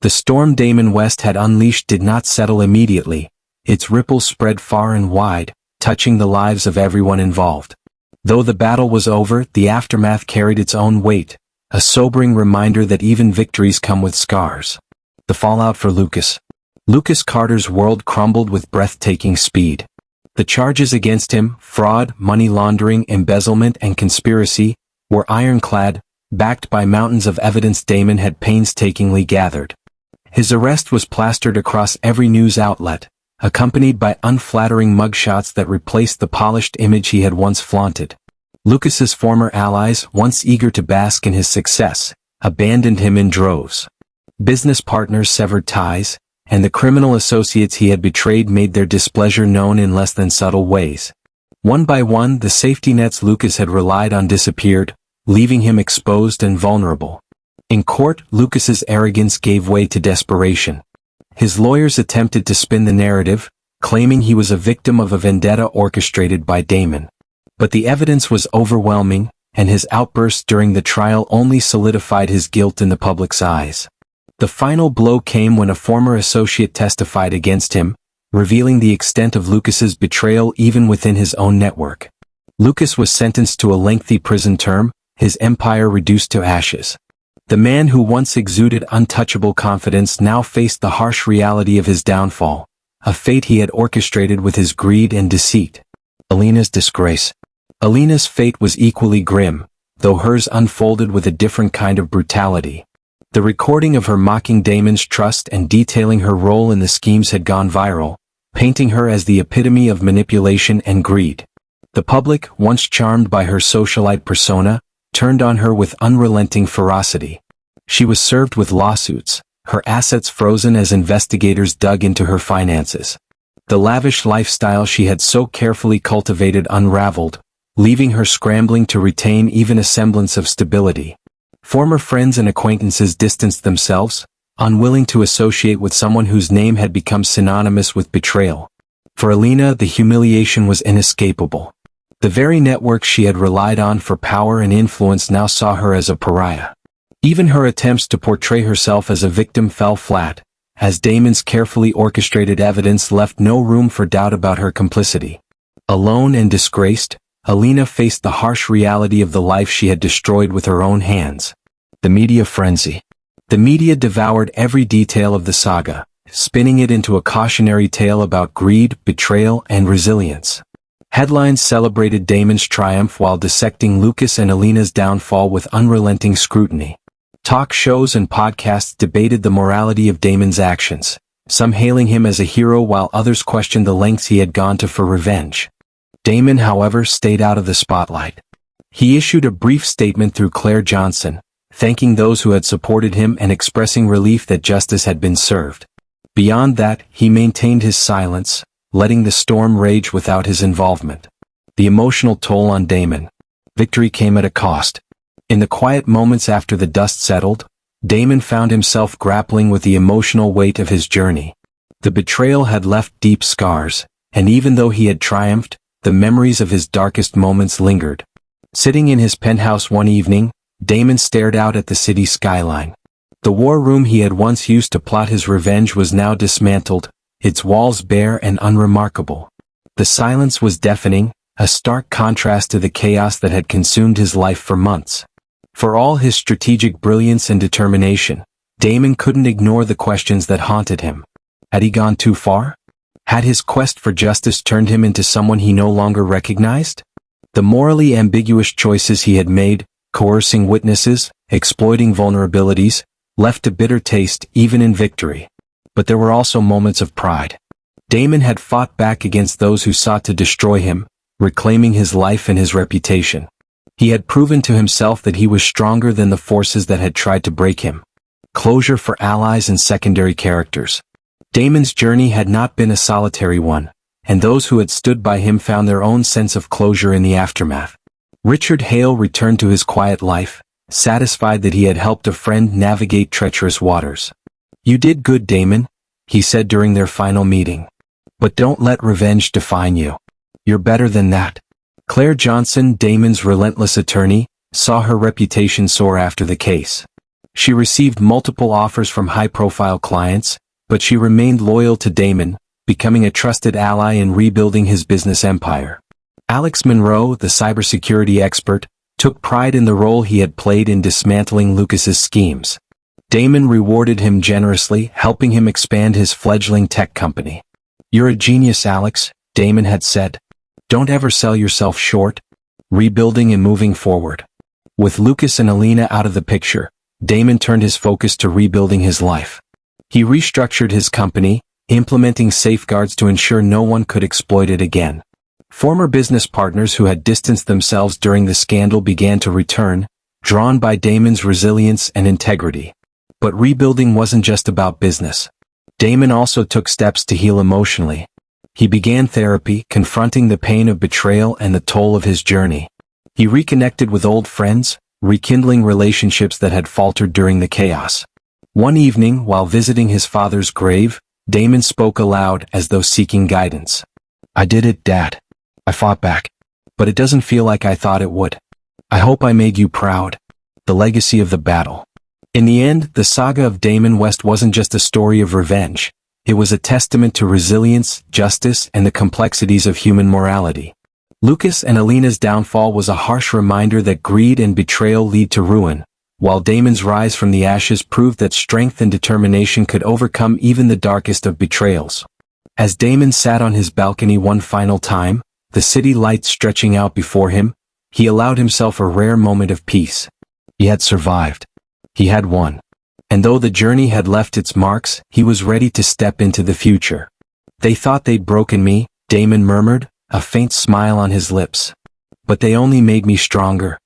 The storm Damon West had unleashed did not settle immediately. Its ripples spread far and wide, touching the lives of everyone involved. Though the battle was over, the aftermath carried its own weight, a sobering reminder that even victories come with scars. The fallout for Lucas. Lucas Carter's world crumbled with breathtaking speed. The charges against him, fraud, money laundering, embezzlement, and conspiracy, were ironclad, backed by mountains of evidence Damon had painstakingly gathered. His arrest was plastered across every news outlet, accompanied by unflattering mugshots that replaced the polished image he had once flaunted. Lucas's former allies, once eager to bask in his success, abandoned him in droves. Business partners severed ties, and the criminal associates he had betrayed made their displeasure known in less than subtle ways. One by one, the safety nets Lucas had relied on disappeared, leaving him exposed and vulnerable. In court, Lucas's arrogance gave way to desperation. His lawyers attempted to spin the narrative, claiming he was a victim of a vendetta orchestrated by Damon. But the evidence was overwhelming, and his outbursts during the trial only solidified his guilt in the public's eyes. The final blow came when a former associate testified against him, revealing the extent of Lucas's betrayal even within his own network. Lucas was sentenced to a lengthy prison term, his empire reduced to ashes. The man who once exuded untouchable confidence now faced the harsh reality of his downfall, a fate he had orchestrated with his greed and deceit. Alina's disgrace. Alina's fate was equally grim, though hers unfolded with a different kind of brutality. The recording of her mocking Damon's trust and detailing her role in the schemes had gone viral, painting her as the epitome of manipulation and greed. The public, once charmed by her socialite persona, turned on her with unrelenting ferocity. She was served with lawsuits, her assets frozen as investigators dug into her finances. The lavish lifestyle she had so carefully cultivated unraveled, leaving her scrambling to retain even a semblance of stability. Former friends and acquaintances distanced themselves, unwilling to associate with someone whose name had become synonymous with betrayal. For Alina, the humiliation was inescapable. The very network she had relied on for power and influence now saw her as a pariah. Even her attempts to portray herself as a victim fell flat, as Damon's carefully orchestrated evidence left no room for doubt about her complicity. Alone and disgraced, Alina faced the harsh reality of the life she had destroyed with her own hands. The media frenzy. The media devoured every detail of the saga, spinning it into a cautionary tale about greed, betrayal, and resilience. Headlines celebrated Damon's triumph while dissecting Lucas and Alina's downfall with unrelenting scrutiny. Talk shows and podcasts debated the morality of Damon's actions, some hailing him as a hero while others questioned the lengths he had gone to for revenge. Damon, however, stayed out of the spotlight. He issued a brief statement through Claire Johnson, thanking those who had supported him and expressing relief that justice had been served. Beyond that, he maintained his silence, letting the storm rage without his involvement. The emotional toll on Damon. Victory came at a cost. In the quiet moments after the dust settled, Damon found himself grappling with the emotional weight of his journey. The betrayal had left deep scars, and even though he had triumphed, the memories of his darkest moments lingered. Sitting in his penthouse one evening, Damon stared out at the city skyline. The war room he had once used to plot his revenge was now dismantled, its walls bare and unremarkable. The silence was deafening, a stark contrast to the chaos that had consumed his life for months. For all his strategic brilliance and determination, Damon couldn't ignore the questions that haunted him. Had he gone too far? Had his quest for justice turned him into someone he no longer recognized? The morally ambiguous choices he had made, coercing witnesses, exploiting vulnerabilities, left a bitter taste even in victory. But there were also moments of pride. Damon had fought back against those who sought to destroy him, reclaiming his life and his reputation. He had proven to himself that he was stronger than the forces that had tried to break him. Closure for allies and secondary characters. Damon's journey had not been a solitary one, and those who had stood by him found their own sense of closure in the aftermath. Richard Hale returned to his quiet life, satisfied that he had helped a friend navigate treacherous waters. "You did good, Damon," he said during their final meeting. "But don't let revenge define you. You're better than that." Claire Johnson, Damon's relentless attorney, saw her reputation soar after the case. She received multiple offers from high-profile clients, but she remained loyal to Damon, becoming a trusted ally in rebuilding his business empire. Alex Monroe, the cybersecurity expert, took pride in the role he had played in dismantling Lucas's schemes. Damon rewarded him generously, helping him expand his fledgling tech company. "You're a genius, Alex," Damon had said. "Don't ever sell yourself short." Rebuilding and moving forward. With Lucas and Alina out of the picture, Damon turned his focus to rebuilding his life. He restructured his company, implementing safeguards to ensure no one could exploit it again. Former business partners who had distanced themselves during the scandal began to return, drawn by Damon's resilience and integrity. But rebuilding wasn't just about business. Damon also took steps to heal emotionally. He began therapy, confronting the pain of betrayal and the toll of his journey. He reconnected with old friends, rekindling relationships that had faltered during the chaos. One evening, while visiting his father's grave, Damon spoke aloud as though seeking guidance. "I did it, Dad. I fought back. But it doesn't feel like I thought it would. I hope I made you proud." The legacy of the battle. In the end, the saga of Damon West wasn't just a story of revenge. It was a testament to resilience, justice, and the complexities of human morality. Lucas and Alina's downfall was a harsh reminder that greed and betrayal lead to ruin, while Damon's rise from the ashes proved that strength and determination could overcome even the darkest of betrayals. As Damon sat on his balcony one final time, the city lights stretching out before him, he allowed himself a rare moment of peace. He had survived. He had won. And though the journey had left its marks, he was ready to step into the future. "They thought they'd broken me," Damon murmured, a faint smile on his lips. "But they only made me stronger."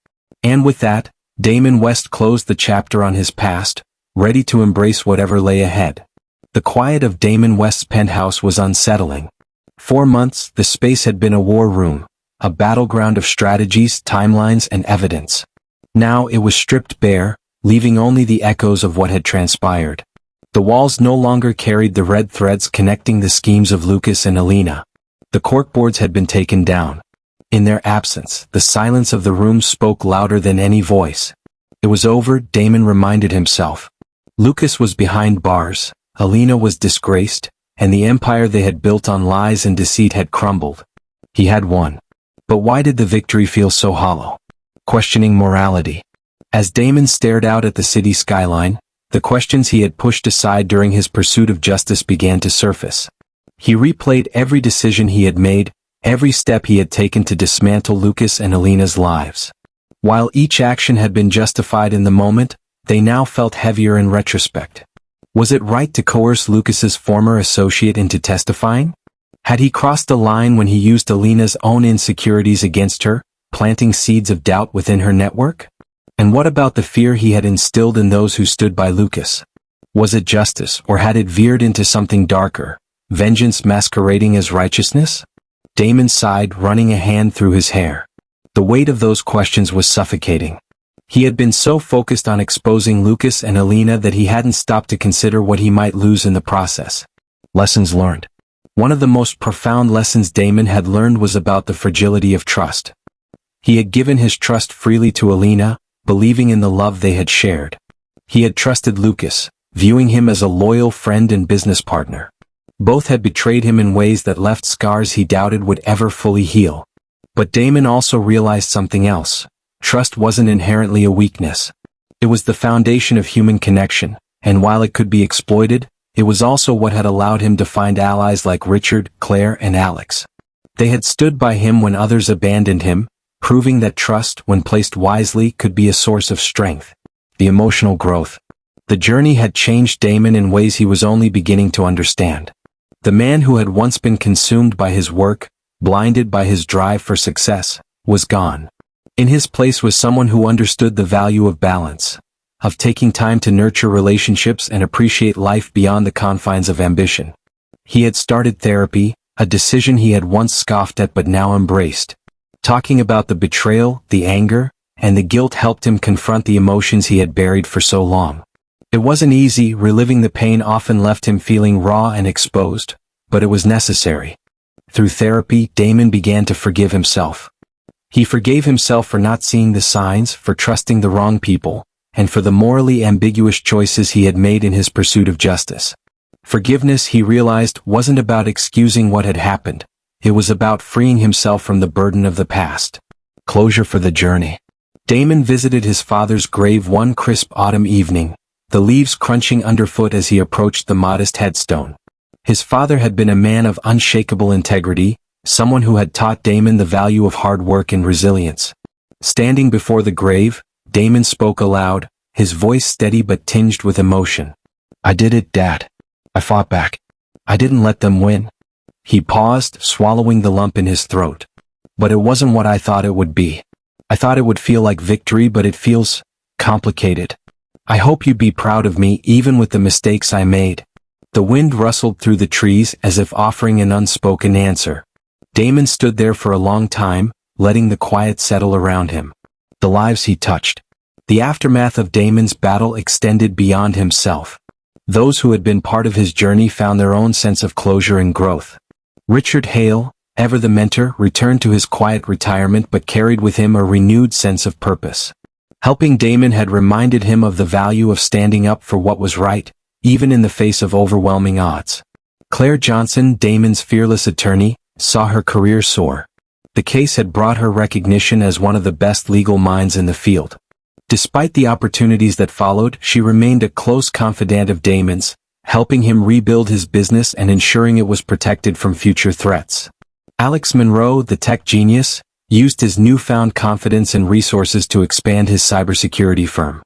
And with that, Damon West closed the chapter on his past, ready to embrace whatever lay ahead. The quiet of Damon West's penthouse was unsettling. For months, the space had been a war room, a battleground of strategies, timelines, and evidence. Now it was stripped bare, leaving only the echoes of what had transpired. The walls no longer carried the red threads connecting the schemes of Lucas and Alina. The corkboards had been taken down. In their absence, the silence of the room spoke louder than any voice. It was over, Damon reminded himself. Lucas was behind bars, Alina was disgraced, and the empire they had built on lies and deceit had crumbled. He had won. But why did the victory feel so hollow? Questioning morality. As Damon stared out at the city skyline, the questions he had pushed aside during his pursuit of justice began to surface. He replayed every decision he had made, every step he had taken to dismantle Lucas and Alina's lives. While each action had been justified in the moment, they now felt heavier in retrospect. Was it right to coerce Lucas's former associate into testifying? Had he crossed a line when he used Alina's own insecurities against her, planting seeds of doubt within her network? And what about the fear he had instilled in those who stood by Lucas? Was it justice, or had it veered into something darker, vengeance masquerading as righteousness? Damon sighed, running a hand through his hair. The weight of those questions was suffocating. He had been so focused on exposing Lucas and Alina that he hadn't stopped to consider what he might lose in the process. Lessons learned. One of the most profound lessons Damon had learned was about the fragility of trust. He had given his trust freely to Alina, believing in the love they had shared. He had trusted Lucas, viewing him as a loyal friend and business partner. Both had betrayed him in ways that left scars he doubted would ever fully heal. But Damon also realized something else. Trust wasn't inherently a weakness. It was the foundation of human connection, and while it could be exploited, it was also what had allowed him to find allies like Richard, Claire, and Alex. They had stood by him when others abandoned him, proving that trust, when placed wisely, could be a source of strength. The emotional growth. The journey had changed Damon in ways he was only beginning to understand. The man who had once been consumed by his work, blinded by his drive for success, was gone. In his place was someone who understood the value of balance, of taking time to nurture relationships and appreciate life beyond the confines of ambition. He had started therapy, a decision he had once scoffed at but now embraced. Talking about the betrayal, the anger, and the guilt helped him confront the emotions he had buried for so long. It wasn't easy, reliving the pain often left him feeling raw and exposed, but it was necessary. Through therapy, Damon began to forgive himself. He forgave himself for not seeing the signs, for trusting the wrong people, and for the morally ambiguous choices he had made in his pursuit of justice. Forgiveness, he realized, wasn't about excusing what had happened. It was about freeing himself from the burden of the past. Closure for the journey. Damon visited his father's grave one crisp autumn evening, the leaves crunching underfoot as he approached the modest headstone. His father had been a man of unshakable integrity, someone who had taught Damon the value of hard work and resilience. Standing before the grave, Damon spoke aloud, his voice steady but tinged with emotion. "I did it, Dad. I fought back. I didn't let them win." He paused, swallowing the lump in his throat. "But it wasn't what I thought it would be. I thought it would feel like victory, but it feels complicated. I hope you'd be proud of me even with the mistakes I made." The wind rustled through the trees as if offering an unspoken answer. Damon stood there for a long time, letting the quiet settle around him. The lives he touched. The aftermath of Damon's battle extended beyond himself. Those who had been part of his journey found their own sense of closure and growth. Richard Hale, ever the mentor, returned to his quiet retirement but carried with him a renewed sense of purpose. Helping Damon had reminded him of the value of standing up for what was right, even in the face of overwhelming odds. Claire Johnson, Damon's fearless attorney, saw her career soar. The case had brought her recognition as one of the best legal minds in the field. Despite the opportunities that followed, she remained a close confidant of Damon's, helping him rebuild his business and ensuring it was protected from future threats. Alex Monroe, the tech genius, used his newfound confidence and resources to expand his cybersecurity firm.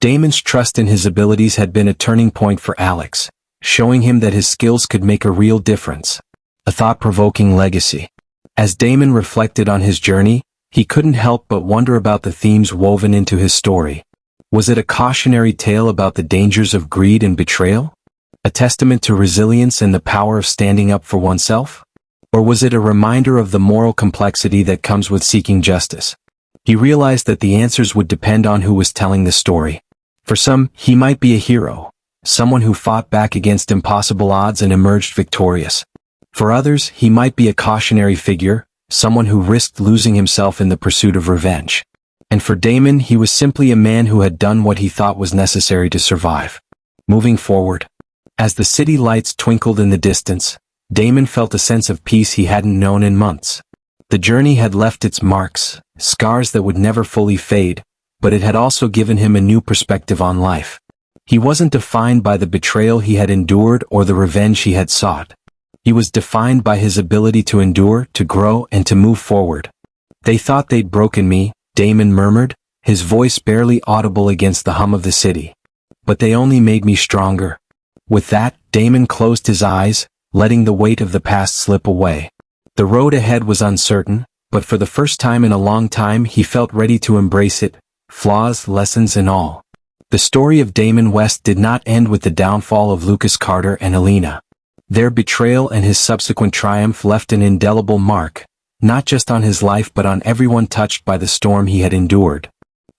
Damon's trust in his abilities had been a turning point for Alex, showing him that his skills could make a real difference. A thought-provoking legacy. As Damon reflected on his journey, he couldn't help but wonder about the themes woven into his story. Was it a cautionary tale about the dangers of greed and betrayal? A testament to resilience and the power of standing up for oneself? Or was it a reminder of the moral complexity that comes with seeking justice? He realized that the answers would depend on who was telling the story. For some, he might be a hero, someone who fought back against impossible odds and emerged victorious. For others, he might be a cautionary figure, someone who risked losing himself in the pursuit of revenge. And for Damon, he was simply a man who had done what he thought was necessary to survive. Moving forward. As the city lights twinkled in the distance, Damon felt a sense of peace he hadn't known in months. The journey had left its marks, scars that would never fully fade, but it had also given him a new perspective on life. He wasn't defined by the betrayal he had endured or the revenge he had sought. He was defined by his ability to endure, to grow, and to move forward. "They thought they'd broken me," Damon murmured, his voice barely audible against the hum of the city. "But they only made me stronger." With that, Damon closed his eyes, letting the weight of the past slip away. The road ahead was uncertain, but for the first time in a long time he felt ready to embrace it, flaws, lessons, and all. The story of Damon West did not end with the downfall of Lucas Carter and Alina. Their betrayal and his subsequent triumph left an indelible mark, not just on his life but on everyone touched by the storm he had endured.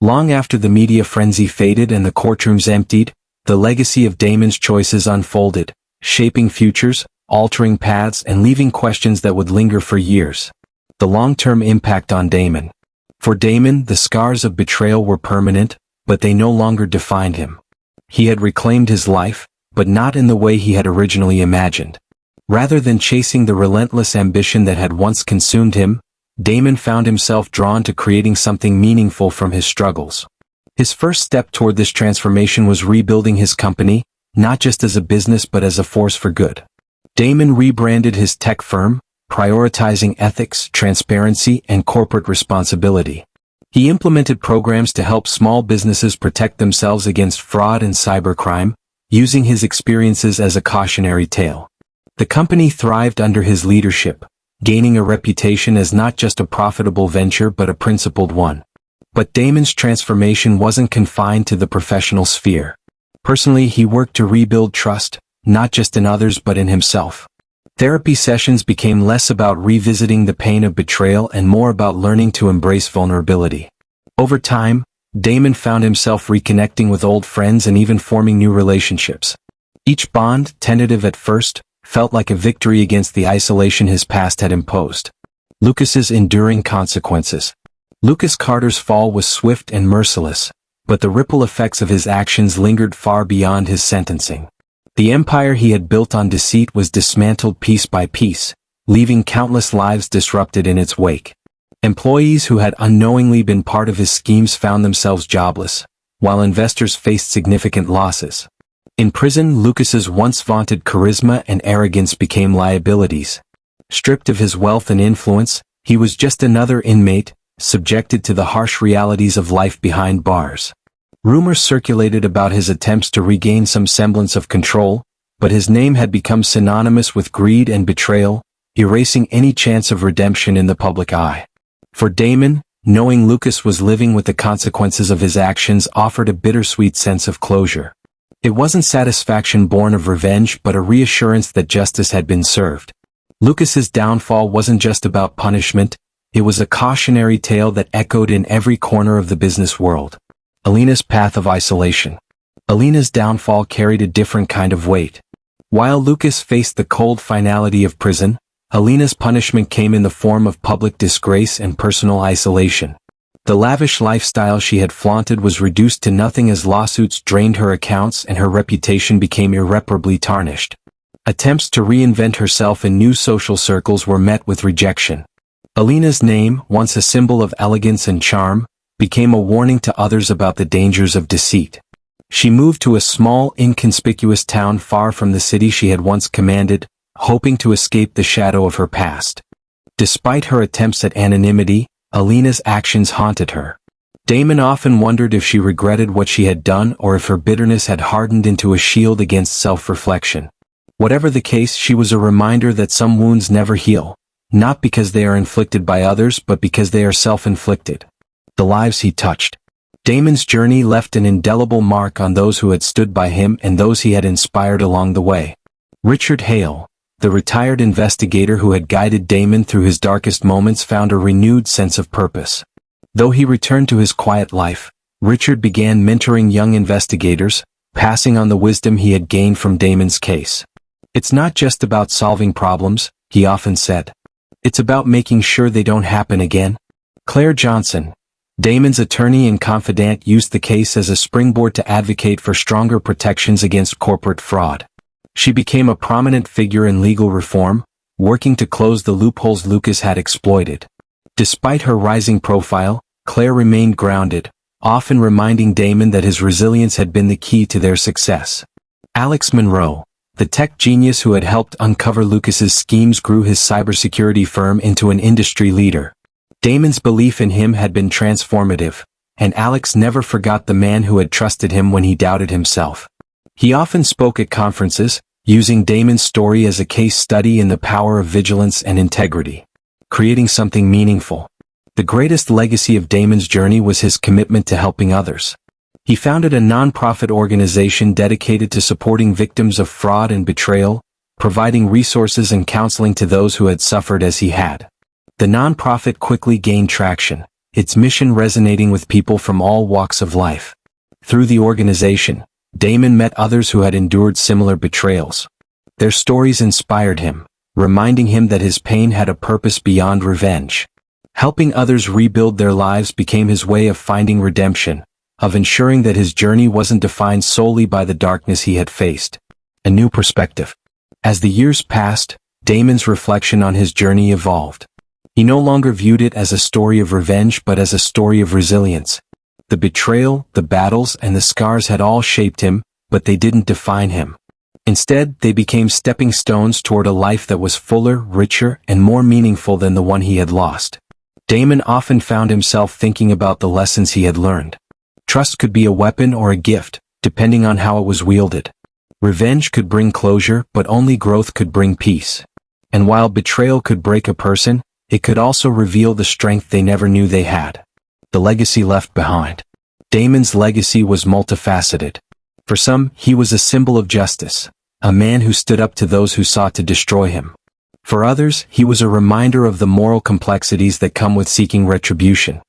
Long after the media frenzy faded and the courtrooms emptied, the legacy of Damon's choices unfolded, shaping futures, altering paths, and leaving questions that would linger for years. The long-term impact on Damon. For Damon, the scars of betrayal were permanent, but they no longer defined him. He had reclaimed his life, but not in the way he had originally imagined. Rather than chasing the relentless ambition that had once consumed him, Damon found himself drawn to creating something meaningful from his struggles. His first step toward this transformation was rebuilding his company, not just as a business but as a force for good. Damon rebranded his tech firm, prioritizing ethics, transparency, and corporate responsibility. He implemented programs to help small businesses protect themselves against fraud and cybercrime, using his experiences as a cautionary tale. The company thrived under his leadership, gaining a reputation as not just a profitable venture but a principled one. But Damon's transformation wasn't confined to the professional sphere. Personally, he worked to rebuild trust, not just in others but in himself. Therapy sessions became less about revisiting the pain of betrayal and more about learning to embrace vulnerability. Over time, Damon found himself reconnecting with old friends and even forming new relationships. Each bond, tentative at first, felt like a victory against the isolation his past had imposed. Lucas's enduring consequences. Lucas Carter's fall was swift and merciless, but the ripple effects of his actions lingered far beyond his sentencing. The empire he had built on deceit was dismantled piece by piece, leaving countless lives disrupted in its wake. Employees who had unknowingly been part of his schemes found themselves jobless, while investors faced significant losses. In prison, Lucas's once vaunted charisma and arrogance became liabilities. Stripped of his wealth and influence, he was just another inmate, subjected to the harsh realities of life behind bars. Rumors circulated about his attempts to regain some semblance of control, but his name had become synonymous with greed and betrayal, erasing any chance of redemption in the public eye. For Damon, knowing Lucas was living with the consequences of his actions offered a bittersweet sense of closure. It wasn't satisfaction born of revenge but a reassurance that justice had been served. Lucas's downfall wasn't just about punishment, it was a cautionary tale that echoed in every corner of the business world. Alina's path of isolation. Alina's downfall carried a different kind of weight. While Lucas faced the cold finality of prison, Alina's punishment came in the form of public disgrace and personal isolation. The lavish lifestyle she had flaunted was reduced to nothing as lawsuits drained her accounts and her reputation became irreparably tarnished. Attempts to reinvent herself in new social circles were met with rejection. Alina's name, once a symbol of elegance and charm, became a warning to others about the dangers of deceit. She moved to a small, inconspicuous town far from the city she had once commanded, hoping to escape the shadow of her past. Despite her attempts at anonymity, Alina's actions haunted her. Damon often wondered if she regretted what she had done or if her bitterness had hardened into a shield against self-reflection. Whatever the case, she was a reminder that some wounds never heal, not because they are inflicted by others but because they are self-inflicted. The lives he touched. Damon's journey left an indelible mark on those who had stood by him and those he had inspired along the way. Richard Hale, the retired investigator who had guided Damon through his darkest moments, found a renewed sense of purpose. Though he returned to his quiet life, Richard began mentoring young investigators, passing on the wisdom he had gained from Damon's case. "It's not just about solving problems," he often said. "It's about making sure they don't happen again." Claire Johnson, Damon's attorney and confidant, used the case as a springboard to advocate for stronger protections against corporate fraud. She became a prominent figure in legal reform, working to close the loopholes Lucas had exploited. Despite her rising profile, Claire remained grounded, often reminding Damon that his resilience had been the key to their success. Alex Monroe, the tech genius who had helped uncover Lucas's schemes, grew his cybersecurity firm into an industry leader. Damon's belief in him had been transformative, and Alex never forgot the man who had trusted him when he doubted himself. He often spoke at conferences, using Damon's story as a case study in the power of vigilance and integrity, creating something meaningful. The greatest legacy of Damon's journey was his commitment to helping others. He founded a non-profit organization dedicated to supporting victims of fraud and betrayal, providing resources and counseling to those who had suffered as he had. The non-profit quickly gained traction, its mission resonating with people from all walks of life. Through the organization, Damon met others who had endured similar betrayals. Their stories inspired him, reminding him that his pain had a purpose beyond revenge. Helping others rebuild their lives became his way of finding redemption, of ensuring that his journey wasn't defined solely by the darkness he had faced. A new perspective. As the years passed, Damon's reflection on his journey evolved. He no longer viewed it as a story of revenge but as a story of resilience. The betrayal, the battles, and the scars had all shaped him, but they didn't define him. Instead, they became stepping stones toward a life that was fuller, richer, and more meaningful than the one he had lost. Damon often found himself thinking about the lessons he had learned. Trust could be a weapon or a gift, depending on how it was wielded. Revenge could bring closure, but only growth could bring peace. And while betrayal could break a person, it could also reveal the strength they never knew they had. The legacy left behind. Damon's legacy was multifaceted. For some, he was a symbol of justice, a man who stood up to those who sought to destroy him. For others, he was a reminder of the moral complexities that come with seeking retribution.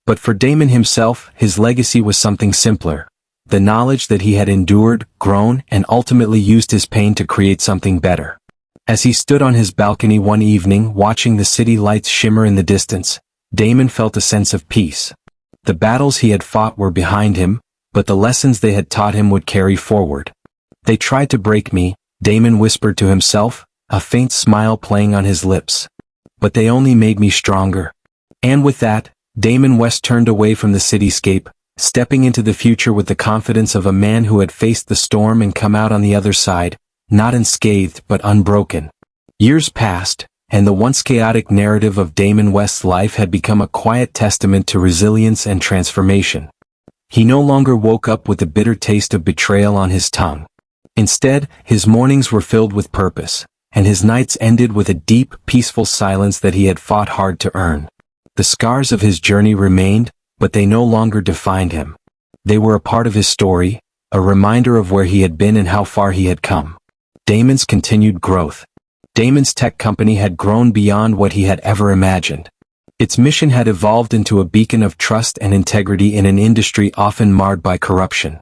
But for Damon himself, his legacy was something simpler. The knowledge that he had endured, grown, and ultimately used his pain to create something better. As he stood on his balcony one evening watching the city lights shimmer in the distance, Damon felt a sense of peace. The battles he had fought were behind him, but the lessons they had taught him would carry forward. "They tried to break me," Damon whispered to himself, a faint smile playing on his lips. But they only made me stronger. And with that, Damon West turned away from the cityscape, stepping into the future with the confidence of a man who had faced the storm and come out on the other side, not unscathed but unbroken. Years passed, and the once chaotic narrative of Damon West's life had become a quiet testament to resilience and transformation. He no longer woke up with the bitter taste of betrayal on his tongue. Instead, his mornings were filled with purpose, and his nights ended with a deep, peaceful silence that he had fought hard to earn. The scars of his journey remained, but they no longer defined him. They were a part of his story, a reminder of where he had been and how far he had come. Damon's continued growth. Damon's tech company had grown beyond what he had ever imagined. Its mission had evolved into a beacon of trust and integrity in an industry often marred by corruption.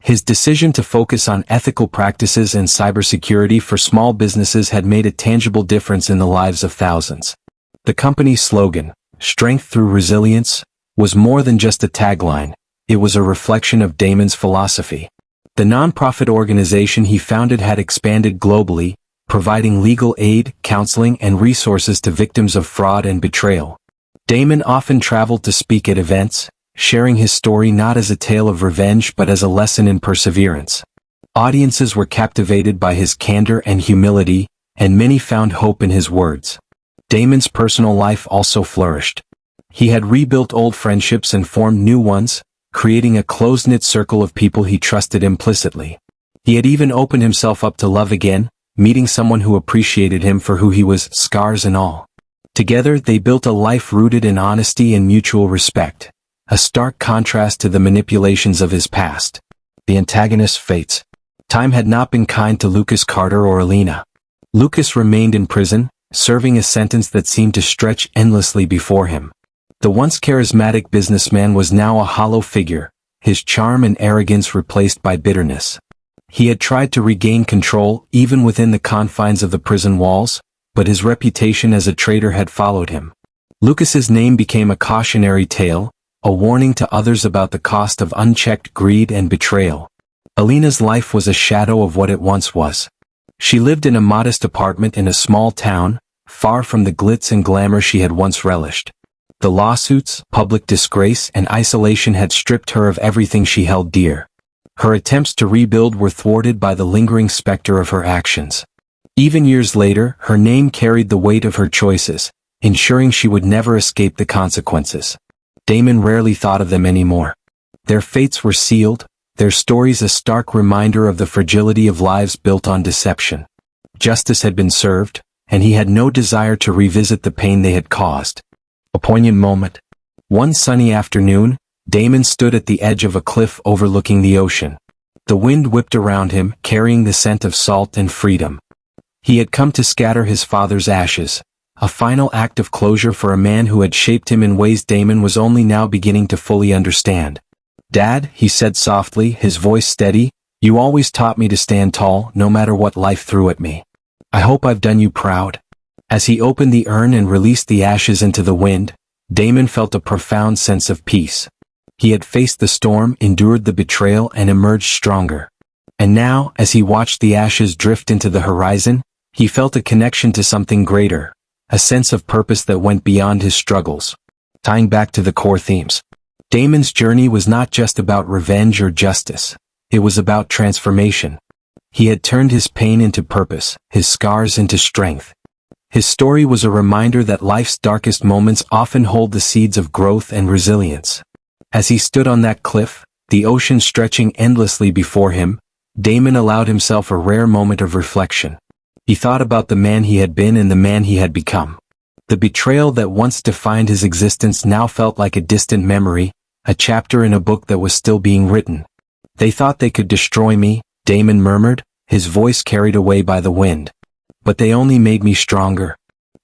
His decision to focus on ethical practices and cybersecurity for small businesses had made a tangible difference in the lives of thousands. The company's slogan, "Strength through Resilience," was more than just a tagline. It was a reflection of Damon's philosophy. The nonprofit organization he founded had expanded globally, providing legal aid, counseling, and resources to victims of fraud and betrayal. Damon often traveled to speak at events, sharing his story not as a tale of revenge but as a lesson in perseverance. Audiences were captivated by his candor and humility, and many found hope in his words. Damon's personal life also flourished. He had rebuilt old friendships and formed new ones, creating a close-knit circle of people he trusted implicitly. He had even opened himself up to love again, meeting someone who appreciated him for who he was, scars and all. Together they built a life rooted in honesty and mutual respect, a stark contrast to the manipulations of his past. The antagonist's fates. Time had not been kind to Lucas Carter or Alina. Lucas remained in prison, serving a sentence that seemed to stretch endlessly before him. The once charismatic businessman was now a hollow figure, his charm and arrogance replaced by bitterness. He had tried to regain control even within the confines of the prison walls, but his reputation as a traitor had followed him. Lucas's name became a cautionary tale, a warning to others about the cost of unchecked greed and betrayal. Alina's life was a shadow of what it once was. She lived in a modest apartment in a small town, far from the glitz and glamour she had once relished. The lawsuits, public disgrace, and isolation had stripped her of everything she held dear. Her attempts to rebuild were thwarted by the lingering specter of her actions. Even years later, her name carried the weight of her choices, ensuring she would never escape the consequences. Damon rarely thought of them anymore. Their fates were sealed, their stories a stark reminder of the fragility of lives built on deception. Justice had been served, and he had no desire to revisit the pain they had caused. A poignant moment. One sunny afternoon, Damon stood at the edge of a cliff overlooking the ocean. The wind whipped around him, carrying the scent of salt and freedom. He had come to scatter his father's ashes, a final act of closure for a man who had shaped him in ways Damon was only now beginning to fully understand. "Dad," he said softly, his voice steady, "you always taught me to stand tall, no matter what life threw at me. I hope I've done you proud." As he opened the urn and released the ashes into the wind, Damon felt a profound sense of peace. He had faced the storm, endured the betrayal, and emerged stronger. And now, as he watched the ashes drift into the horizon, he felt a connection to something greater, a sense of purpose that went beyond his struggles. Tying back to the core themes. Damon's journey was not just about revenge or justice. It was about transformation. He had turned his pain into purpose, his scars into strength. His story was a reminder that life's darkest moments often hold the seeds of growth and resilience. As he stood on that cliff, the ocean stretching endlessly before him, Damon allowed himself a rare moment of reflection. He thought about the man he had been and the man he had become. The betrayal that once defined his existence now felt like a distant memory, a chapter in a book that was still being written. "They thought they could destroy me," Damon murmured, his voice carried away by the wind. "But they only made me stronger."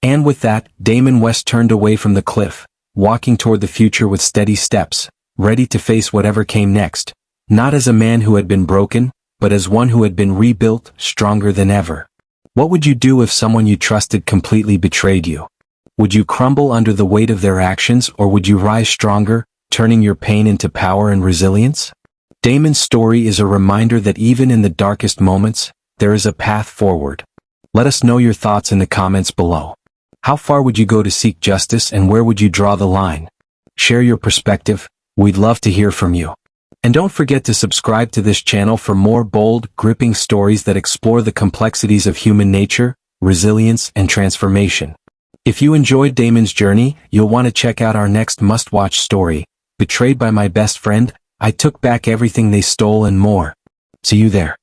And with that, Damon West turned away from the cliff, walking toward the future with steady steps, ready to face whatever came next, not as a man who had been broken, but as one who had been rebuilt, stronger than ever. What would you do if someone you trusted completely betrayed you? Would you crumble under the weight of their actions, or would you rise stronger, turning your pain into power and resilience? Damon's story is a reminder that even in the darkest moments, there is a path forward. Let us know your thoughts in the comments below. How far would you go to seek justice and where would you draw the line? Share your perspective, we'd love to hear from you. And don't forget to subscribe to this channel for more bold, gripping stories that explore the complexities of human nature, resilience, and transformation. If you enjoyed Damon's journey, you'll want to check out our next must-watch story, Betrayed by My Best Friend, I Took Back Everything They Stole and More. See you there.